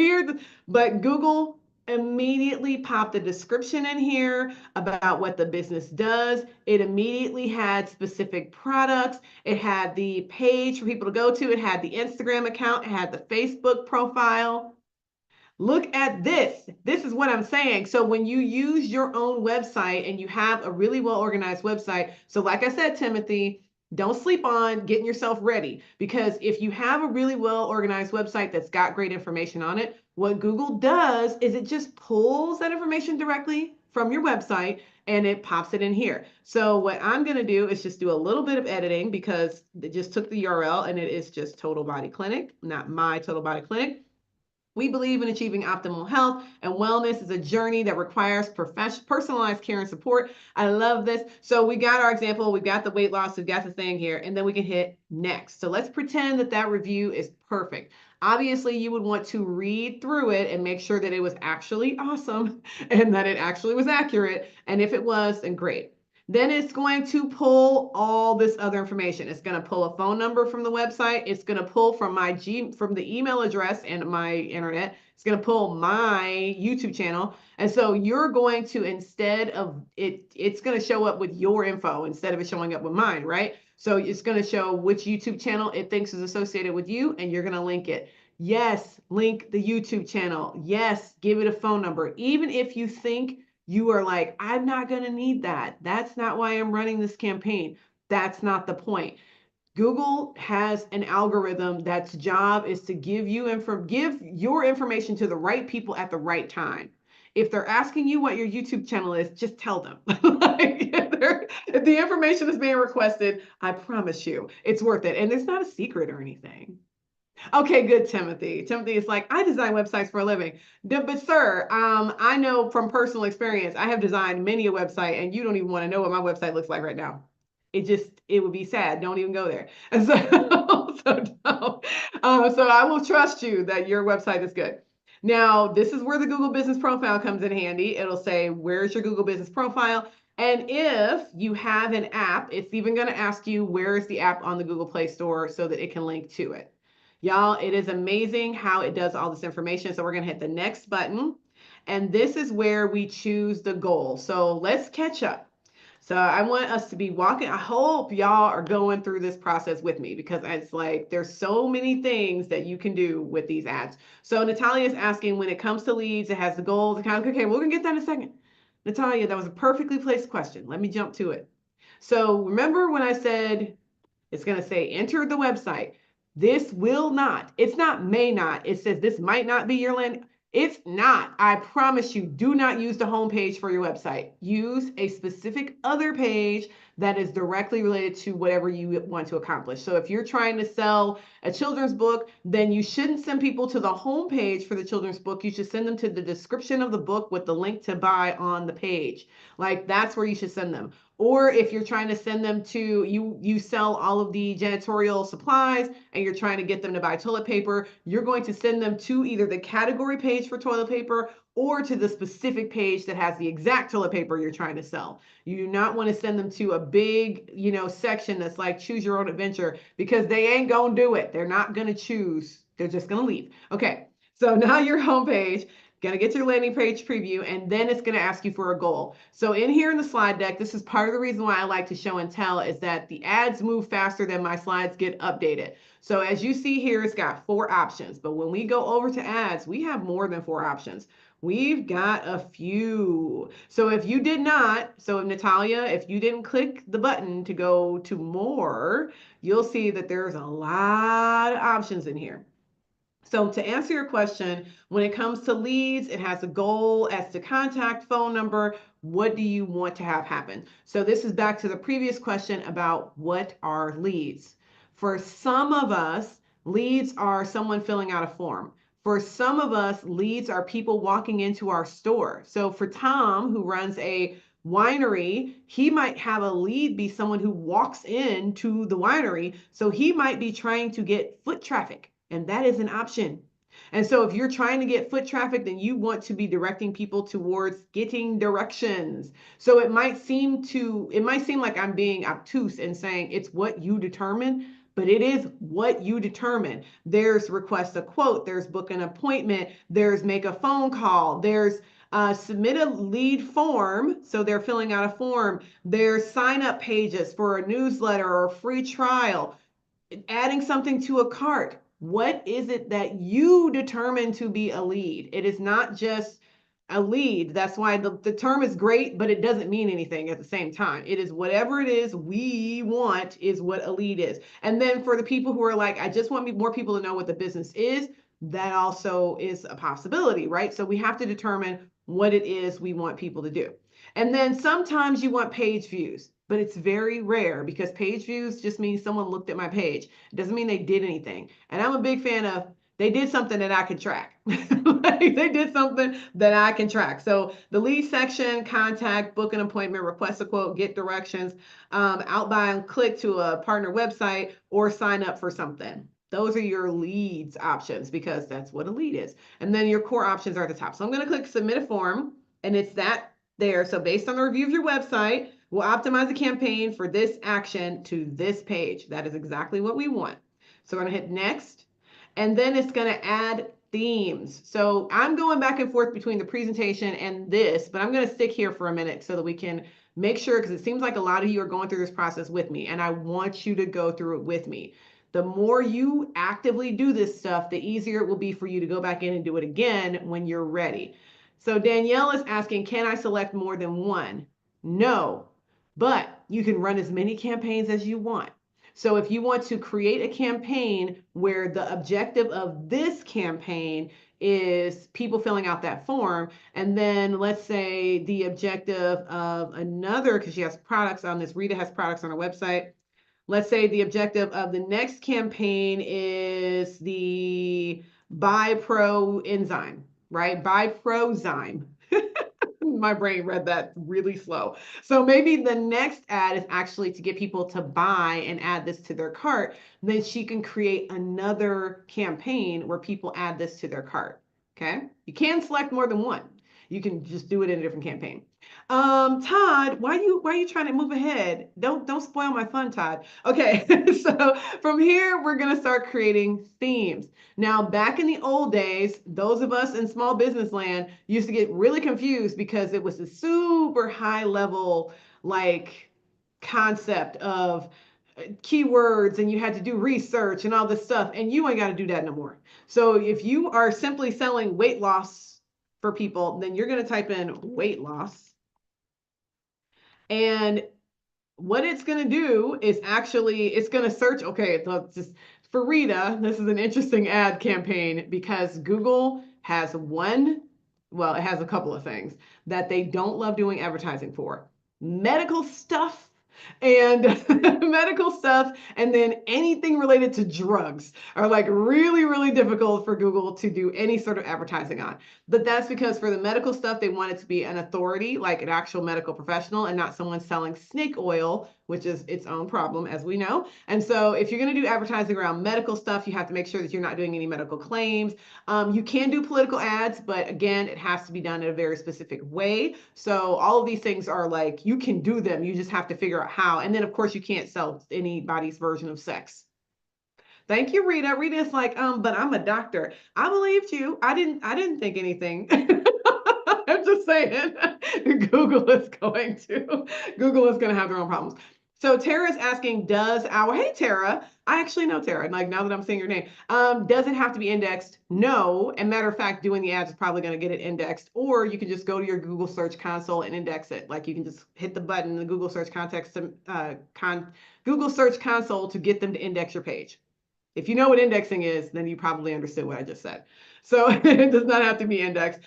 but Google immediately popped a description in here about what the business does. It immediately had specific products. It had the page for people to go to. It had the Instagram account. It had the Facebook profile. Look at this. This is what I'm saying. So when you use your own website and you have a really well organized website, so like I said, Timothy, don't sleep on getting yourself ready, because if you have a really well organized website that's got great information on it, what Google does is it just pulls that information directly from your website and it pops it in here. So what I'm going to do is just do a little bit of editing, because it just took the URL and it is just Total Body Clinic, not my Total Body Clinic. We believe in achieving optimal health, and wellness is a journey that requires personalized care and support. I love this. So we got our example, we've got the weight loss, we've got the thing here, and then we can hit next. So let's pretend that that review is perfect. Obviously, you would want to read through it and make sure that it was actually awesome and that it actually was accurate. And if it was, then great. Then it's going to pull all this other information. It's going to pull a phone number from the website. It's going to pull from from the email address and my internet. It's going to pull my YouTube channel. And so you're going to, instead of it's going to show up with your info instead of it showing up with mine, right? So it's going to show which YouTube channel it thinks is associated with you, and you're going to link it. Yes, link the YouTube channel. Yes, give it a phone number. Even if you think you are like, I'm not going to need that. That's not why I'm running this campaign. That's not the point. Google has an algorithm that's job is to give your information to the right people at the right time. If they're asking you what your YouTube channel is, just tell them. Like, if the information is being requested, I promise you it's worth it. And it's not a secret or anything. Okay, good, Timothy. Timothy is like, I design websites for a living. But sir, I know from personal experience, I have designed many a website, and you don't even want to know what my website looks like right now. It would be sad. Don't even go there. And so, so no. So I will trust you that your website is good. Now, this is where the Google Business Profile comes in handy. It'll say, where's your Google Business Profile? And if you have an app, it's even going to ask you, where is the app on the Google Play Store, so that it can link to it. Y'all, it is amazing how it does all this information. So we're going to hit the next button. And this is where we choose the goal. So let's catch up. So I want us to be walking. I hope y'all are going through this process with me, because it's like there's so many things that you can do with these ads. So Natalia is asking, when it comes to leads, it has the goals. Okay, we're going to get that in a second. Natalia, that was a perfectly placed question. Let me jump to it. So remember when I said it's going to say enter the website. This will not, it's not may not, it says this might not be your land. It's not. I promise you, do not use the home page for your website. Use a specific other page that is directly related to whatever you want to accomplish. So if you're trying to sell a children's book, then you shouldn't send people to the home page for the children's book. You should send them to the description of the book with the link to buy on the page. Like, that's where you should send them. Or if you're trying to send them to, you sell all of the janitorial supplies and you're trying to get them to buy toilet paper, you're going to send them to either the category page for toilet paper or to the specific page that has the exact toilet paper you're trying to sell. You do not want to send them to a big, section that's like choose your own adventure, because they ain't going to do it. They're not going to choose. They're just going to leave. Okay. So now your homepage. Gonna get to your landing page preview, and then it's gonna ask you for a goal. So in here in the slide deck, this is part of the reason why I like to show and tell, is that the ads move faster than my slides get updated. So as you see here, it's got 4 options, but when we go over to ads, we have more than 4 options. We've got a few. So if you did not, so Natalia, if you didn't click the button to go to more, you'll see that there's a lot of options in here. So to answer your question, when it comes to leads, it has a goal as to contact, phone number. What do you want to have happen? So this is back to the previous question about what are leads. For some of us, leads are someone filling out a form. For some of us, leads are people walking into our store. So for Tom, who runs a winery, he might have a lead be someone who walks into the winery. So he might be trying to get foot traffic, and that is an option. And so if you're trying to get foot traffic, then you want to be directing people towards getting directions. So it might seem like I'm being obtuse and saying it's what you determine, but it is what you determine. There's request a quote, there's book an appointment, there's make a phone call, there's submit a lead form. So they're filling out a form. There's sign up pages for a newsletter or a free trial, adding something to a cart. What is it that you determine to be a lead? It is not just a lead. That's why the term is great, but it doesn't mean anything at the same time. It is whatever it is we want is what a lead is. And then for the people who are like, I just want more people to know what the business is, that also is a possibility, right? So we have to determine what it is we want people to do. And then sometimes you want page views, but it's very rare because page views just means someone looked at my page. It doesn't mean they did anything. And I'm a big fan of they did something that I can track. Like they did something that I can track. So the lead section, contact, book an appointment, request a quote, get directions, outbound click to a partner website, or sign up for something. Those are your leads options because that's what a lead is. And then your core options are at the top. So I'm going to click submit a form, and it's that there. So based on the review of your website, we'll optimize the campaign for this action to this page. That is exactly what we want. So we're going to hit next, and then it's going to add themes. So I'm going back and forth between the presentation and this, but I'm going to stick here for a minute so that we can make sure, because it seems like a lot of you are going through this process with me, and I want you to go through it with me. The more you actively do this stuff, the easier it will be for you to go back in and do it again when you're ready. So Danielle is asking, can I select more than one? No, but you can run as many campaigns as you want. So if you want to create a campaign where the objective of this campaign is people filling out that form, and then let's say the objective of another, because she has products on this, Rita has products on her website. Let's say the objective of the next campaign is the Buy Pro enzyme, right? Buy Prozyme. My brain read that really slow. So maybe the next ad is actually to get people to buy and add this to their cart. Then she can create another campaign where people add this to their cart. Okay. You can select more than one. You can just do it in a different campaign. Todd, why are you trying to move ahead? Don't spoil my fun, Todd. Okay, so from here we're gonna start creating themes. Now, back in the old days, those of us in small business land used to get really confused because it was a super high level like concept of keywords, and you had to do research and all this stuff, and you ain't got to do that no more. So if you are simply selling weight loss for people, then you're going to type in weight loss, and what it's going to do is actually it's going to search. Okay, so just for Rita, this is an interesting ad campaign because Google has it has a couple of things that they don't love doing advertising for: medical stuff and medical stuff, and then anything related to drugs are like really, really difficult for Google to do any sort of advertising on. But that's because for the medical stuff, they want it to be an authority, like an actual medical professional, and not someone selling snake oil, which is its own problem, as we know. And so if you're going to do advertising around medical stuff, you have to make sure that you're not doing any medical claims. You can do political ads, but again, it has to be done in a very specific way. So all of these things are like, you can do them. You just have to figure out how. And then, of course, you can't sell anybody's version of sex. Thank you, Rita. Rita's like, but I'm a doctor. I believed you. I didn't think anything. I'm just saying. Google is going to Google is going to have their own problems. So Tara is asking, does our hey Tara, I actually know Tara, like now that I'm saying your name, does it have to be indexed? No. And matter of fact, doing the ads is probably going to get it indexed, or you can just go to your Google Search Console and index it. Like you can just hit the button in the Google Search Google Search Console to get them to index your page. If you know what indexing is, then you probably understood what I just said. So it does not have to be indexed.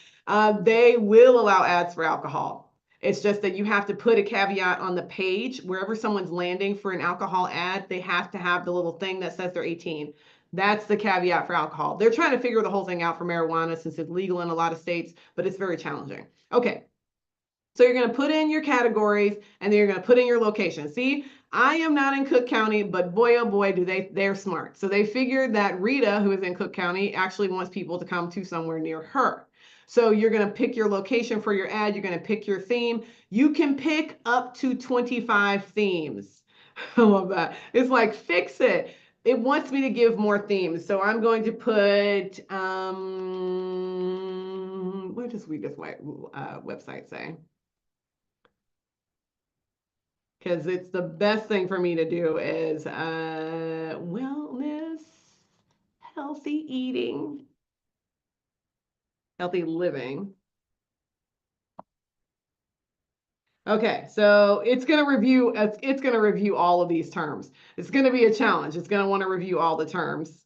They will allow ads for alcohol. It's just that you have to put a caveat on the page. Wherever someone's landing for an alcohol ad, they have to have the little thing that says they're 18. That's the caveat for alcohol. They're trying to figure the whole thing out for marijuana since it's legal in a lot of states, but it's very challenging. Okay, so you're going to put in your categories and then you're going to put in your location. See, I am not in Cook County, but boy, oh boy, they're smart. So they figured that Rita, who is in Cook County, actually wants people to come to somewhere near her. So you're going to pick your location for your ad. You're going to pick your theme. You can pick up to 25 themes. I love that. It's like, fix it. It wants me to give more themes. So I'm going to put, what does we this website say? Because it's the best thing for me to do is wellness, healthy eating, healthy living. Okay, so it's going to review all of these terms. It's going to be a challenge. It's going to want to review all the terms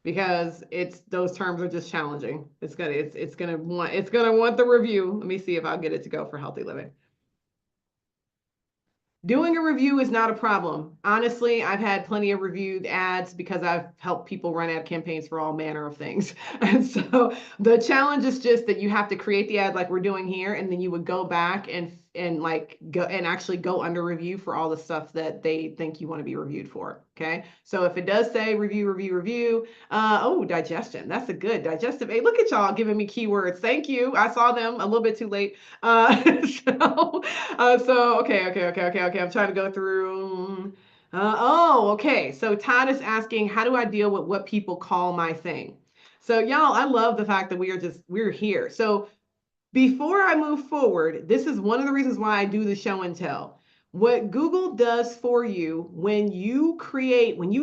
because those terms are just challenging. It's going to want the review. Let me see if I'll get it to go for healthy living. Doing a review is not a problem. Honestly, I've had plenty of reviewed ads because I've helped people run ad campaigns for all manner of things. And so the challenge is just that you have to create the ad like we're doing here, and then you would go back and like go and actually go under review for all the stuff that they think you want to be reviewed for. Okay. So if it does say review, oh, digestion. That's a good digestive aid. Look at y'all giving me keywords. Thank you. I saw them a little bit too late. Okay. I'm trying to go through. Okay. So Todd is asking, how do I deal with what people call my thing? So y'all, I love the fact that we're here. So before I move forward, this is one of the reasons why I do the show and tell. What Google does for you when you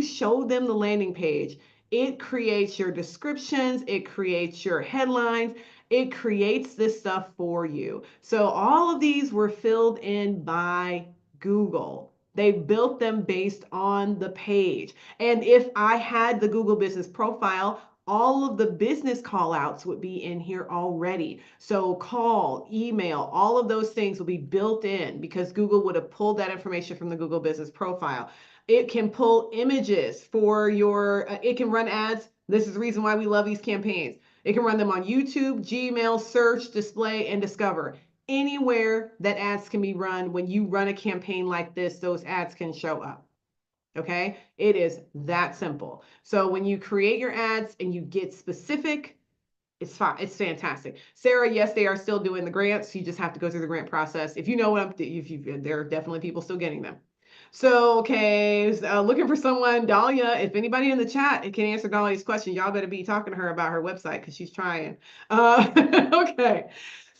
show them the landing page, it creates your descriptions, it creates your headlines, it creates this stuff for you. So all of these were filled in by Google. They built them based on the page. And if I had the Google Business Profile, all of the business call outs would be in here already. So call, email, all of those things will be built in because Google would have pulled that information from the Google Business Profile. It can pull images for it can run ads. This is the reason why we love these campaigns. It can run them on YouTube, Gmail, search, display, and discover. Anywhere that ads can be run, when you run a campaign like this, those ads can show up. Okay, it is that simple. So when you create your ads and you get specific, it's fine. It's fantastic. Sarah, yes, they are still doing the grants. You just have to go through the grant process. If you know what there are definitely people still getting them. So, okay, looking for someone, Dahlia, if anybody in the chat can answer Dahlia's question, y'all better be talking to her about her website because she's trying. Okay,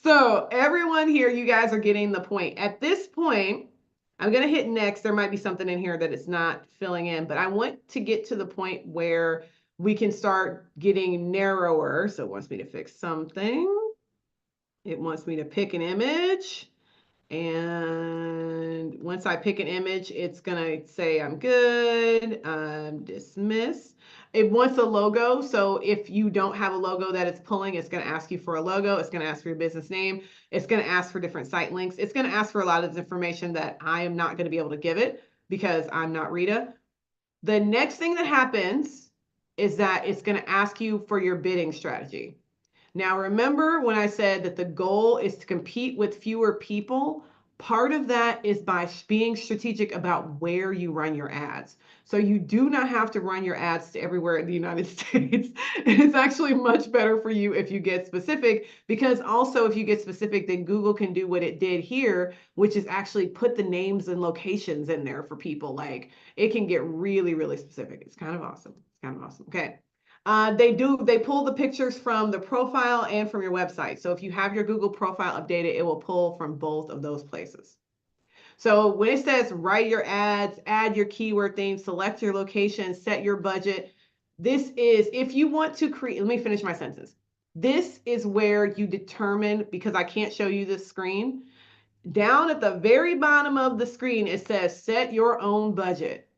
so everyone here, you guys are getting the point. At this point, I'm going to hit next. There might be something in here that it's not filling in, but I want to get to the point where we can start getting narrower. So it wants me to fix something. It wants me to pick an image. And once I pick an image, it's going to say I'm good, dismiss. It wants a logo. So if you don't have a logo that it's pulling, it's going to ask you for a logo. It's going to ask for your business name. It's going to ask for different site links. It's going to ask for a lot of information that I am not going to be able to give it because I'm not Rita. The next thing that happens is that it's going to ask you for your bidding strategy. Now, remember when I said that the goal is to compete with fewer people? Part of that is by being strategic about where you run your ads. So you do not have to run your ads to everywhere in the United States. It's actually much better for you if you get specific, because also if you get specific, then Google can do what it did here, which is actually put the names and locations in there for people. Like it can get really, really specific. It's kind of awesome. It's kind of awesome. Okay. They pull the pictures from the profile and from your website. So if you have your Google profile updated, it will pull from both of those places. So when it says write your ads, add your keyword themes, select your location, set your budget, this is if you want to create, let me finish my sentence. This is where you determine, because I can't show you this screen, down at the very bottom of the screen, it says set your own budget.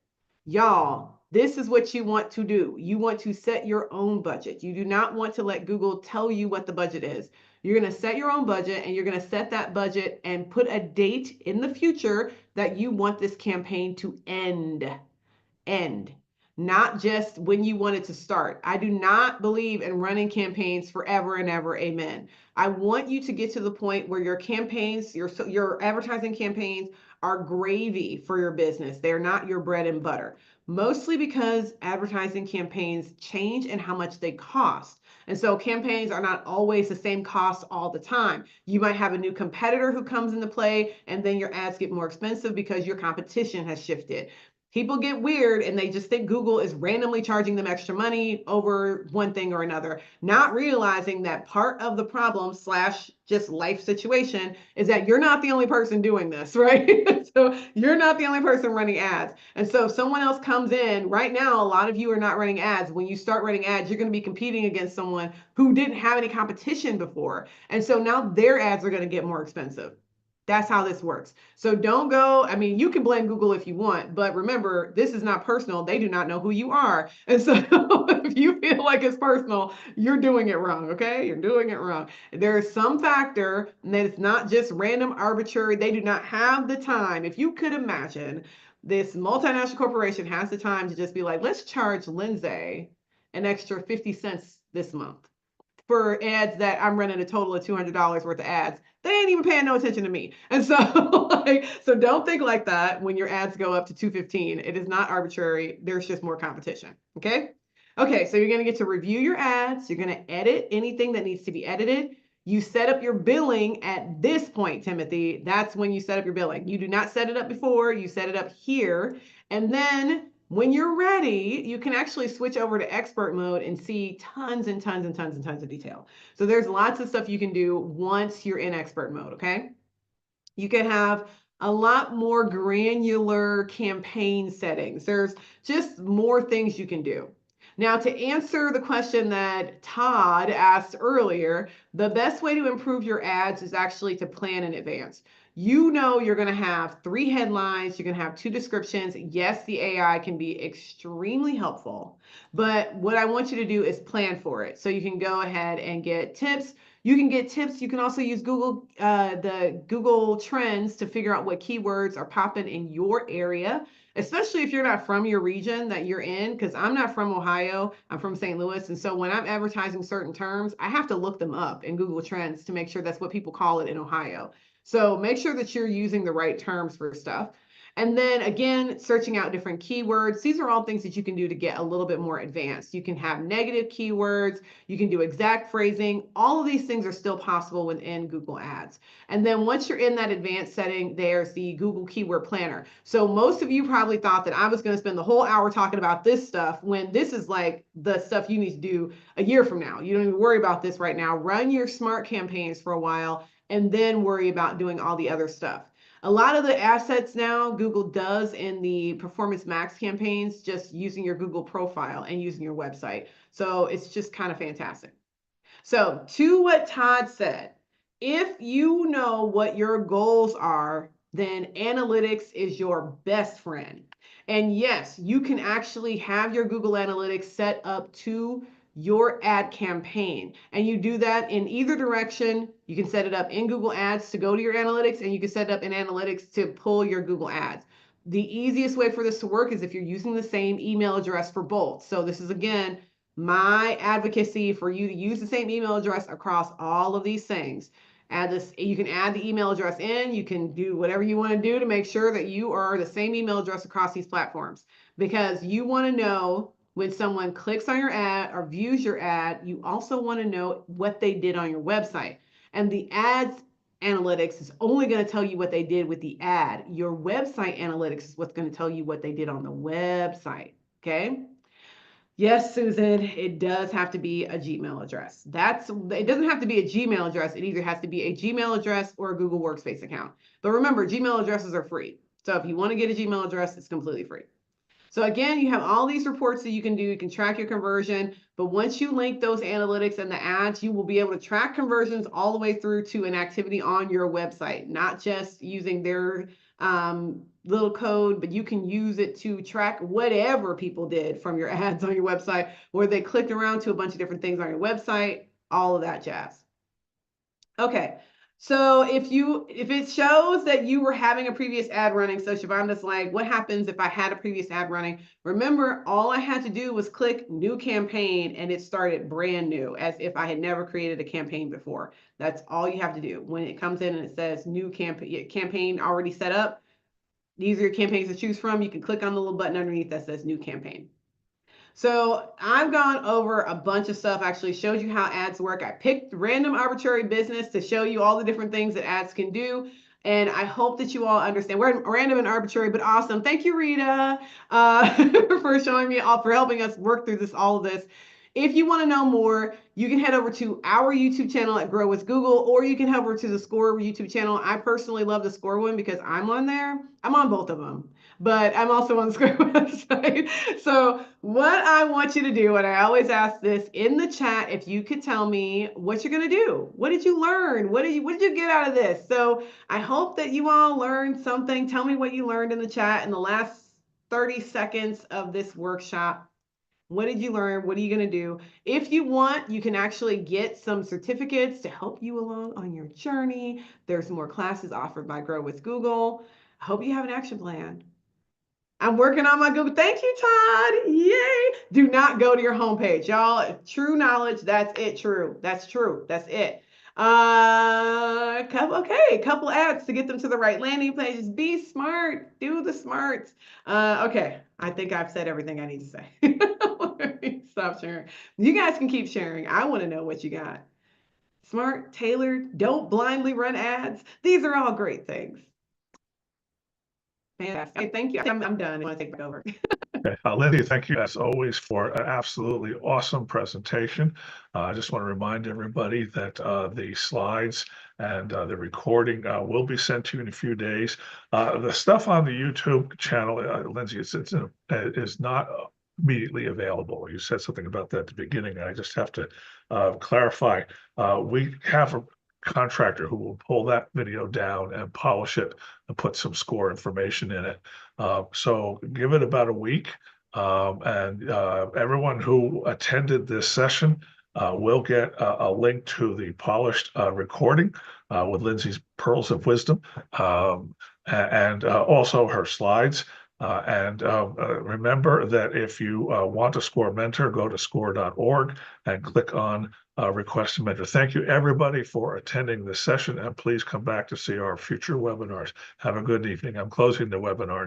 Y'all, this is what you want to do. You want to set your own budget. You do not want to let Google tell you what the budget is. You're going to set your own budget, and you're going to set that budget and put a date in the future that you want this campaign to end, not just when you want it to start. I do not believe in running campaigns forever and ever. Amen. I want you to get to the point where your campaigns, your advertising campaigns are gravy for your business. They're not your bread and butter. Mostly because advertising campaigns change and how much they cost. And so campaigns are not always the same cost all the time. You might have a new competitor who comes into play, and then your ads get more expensive because your competition has shifted. People get weird and they just think Google is randomly charging them extra money over one thing or another, not realizing that part of the problem slash just life situation is that you're not the only person doing this, right? So you're not the only person running ads. And so if someone else comes in right now, a lot of you are not running ads. When you start running ads, you're going to be competing against someone who didn't have any competition before. And so now their ads are going to get more expensive. That's how this works. So don't go, I mean, you can blame Google if you want, but remember, this is not personal. They do not know who you are. And so if you feel like it's personal, you're doing it wrong, okay? You're doing it wrong. There is some factor that it's not just random, arbitrary. They do not have the time. If you could imagine, this multinational corporation has the time to just be like, let's charge Lindsay an extra 50 cents this month for ads that I'm running a total of $200 worth of ads. They ain't even paying no attention to me. And so, so don't think like that when your ads go up to 215. It is not arbitrary. There's just more competition. Okay. Okay. So you're going to get to review your ads. You're going to edit anything that needs to be edited. You set up your billing at this point, Timothy. That's when you set up your billing. You do not set it up before. You set it up here. And then when you're ready, you can actually switch over to expert mode and see tons and tons and tons and tons of detail. So there's lots of stuff you can do once you're in expert mode, okay? You can have a lot more granular campaign settings. There's just more things you can do. Now, to answer the question that Todd asked earlier, the best way to improve your ads is actually to plan in advance. You know you're going to have 3 headlines, you're going to have 2 descriptions. Yes, the AI can be extremely helpful, but what I want you to do is plan for it. So you can go ahead and get tips. You can get tips. You can also use the Google Trends to figure out what keywords are popping in your area, especially if you're not from your region that you're in, because I'm not from Ohio, I'm from St. Louis. And so when I'm advertising certain terms, I have to look them up in Google Trends to make sure that's what people call it in Ohio. So make sure that you're using the right terms for stuff. And then again, searching out different keywords. These are all things that you can do to get a little bit more advanced. You can have negative keywords, you can do exact phrasing. All of these things are still possible within Google Ads. And then once you're in that advanced setting, there's the Google Keyword Planner. So most of you probably thought that I was going to spend the whole hour talking about this stuff when this is like the stuff you need to do a year from now. You don't even worry about this right now. Run your smart campaigns for a while and then worry about doing all the other stuff. A lot of the assets now Google does in the Performance Max campaigns, just using your Google profile and using your website. So it's just kind of fantastic. So to what Todd said, if you know what your goals are, then analytics is your best friend. And yes, you can actually have your Google Analytics set up to your ad campaign. And you do that in either direction. You can set it up in Google Ads to go to your analytics, and you can set it up in analytics to pull your Google Ads. The easiest way for this to work is if you're using the same email address for both. So this is, again, my advocacy for you to use the same email address across all of these things. Add this, you can add the email address in, you can do whatever you want to do to make sure that you are the same email address across these platforms, because you want to know when someone clicks on your ad or views your ad, you also want to know what they did on your website. And the ads analytics is only going to tell you what they did with the ad. Your website analytics is what's going to tell you what they did on the website. Okay. Yes, Susan, it does have to be a Gmail address. It doesn't have to be a Gmail address. It either has to be a Gmail address or a Google Workspace account. But remember, Gmail addresses are free. So if you want to get a Gmail address, it's completely free. So again, you have all these reports that you can do. You can track your conversion, but once you link those analytics and the ads, you will be able to track conversions all the way through to an activity on your website, not just using their little code, but you can use it to track whatever people did from your ads on your website, where they clicked around to a bunch of different things on your website, all of that jazz. Okay. So if it shows that you were having a previous ad running, so Shavonda's like, what happens if I had a previous ad running? Remember, all I had to do was click new campaign and it started brand new, as if I had never created a campaign before. That's all you have to do. When it comes in and it says new campaign already set up, these are your campaigns to choose from. You can click on the little button underneath that says new campaign. So I've gone over a bunch of stuff, actually showed you how ads work. I picked random arbitrary business to show you all the different things that ads can do. And I hope that you all understand. We're random and arbitrary, but awesome. Thank you, Rita, for showing me, for helping us work through all of this. If you want to know more, you can head over to our YouTube channel at Grow with Google, or you can head over to the Score YouTube channel. I personally love the Score one because I'm on there. I'm on both of them, but I'm also on the Score website. So what I want you to do, and I always ask this in the chat, if you could tell me what you're going to do. What did you learn? What did you get out of this? So I hope that you all learned something. Tell me what you learned in the chat in the last 30 seconds of this workshop. What did you learn? What are you going to do? If you want, you can actually get some certificates to help you along on your journey. There's more classes offered by Grow with Google. I hope you have an action plan. I'm working on my Google. Thank you, Todd. Yay. Do not go to your homepage, y'all. True knowledge. That's it. True. That's true. That's it. Couple ads to get them to the right landing pages. Be smart. Do the smarts. Okay. I think I've said everything I need to say. Stop sharing. You guys can keep sharing. I want to know what you got. Smart, tailored, don't blindly run ads. These are all great things. Fantastic. Thank you. I'm done. I want to take back over. Okay. Lindsay, thank you as always for an absolutely awesome presentation. I just want to remind everybody that the slides and the recording will be sent to you in a few days. The stuff on the YouTube channel, Lindsay, is not immediately available. You said something about that at the beginning. I just have to clarify. We have a contractor who will pull that video down and polish it and put some score information in it. So give it about a week. And everyone who attended this session will get a link to the polished recording with Lindsay's Pearls of Wisdom, and also her slides. And remember that if you want a SCORE mentor, go to score.org and click on request a mentor. Thank you, everybody, for attending this session, and please come back to see our future webinars. Have a good evening. I'm closing the webinar.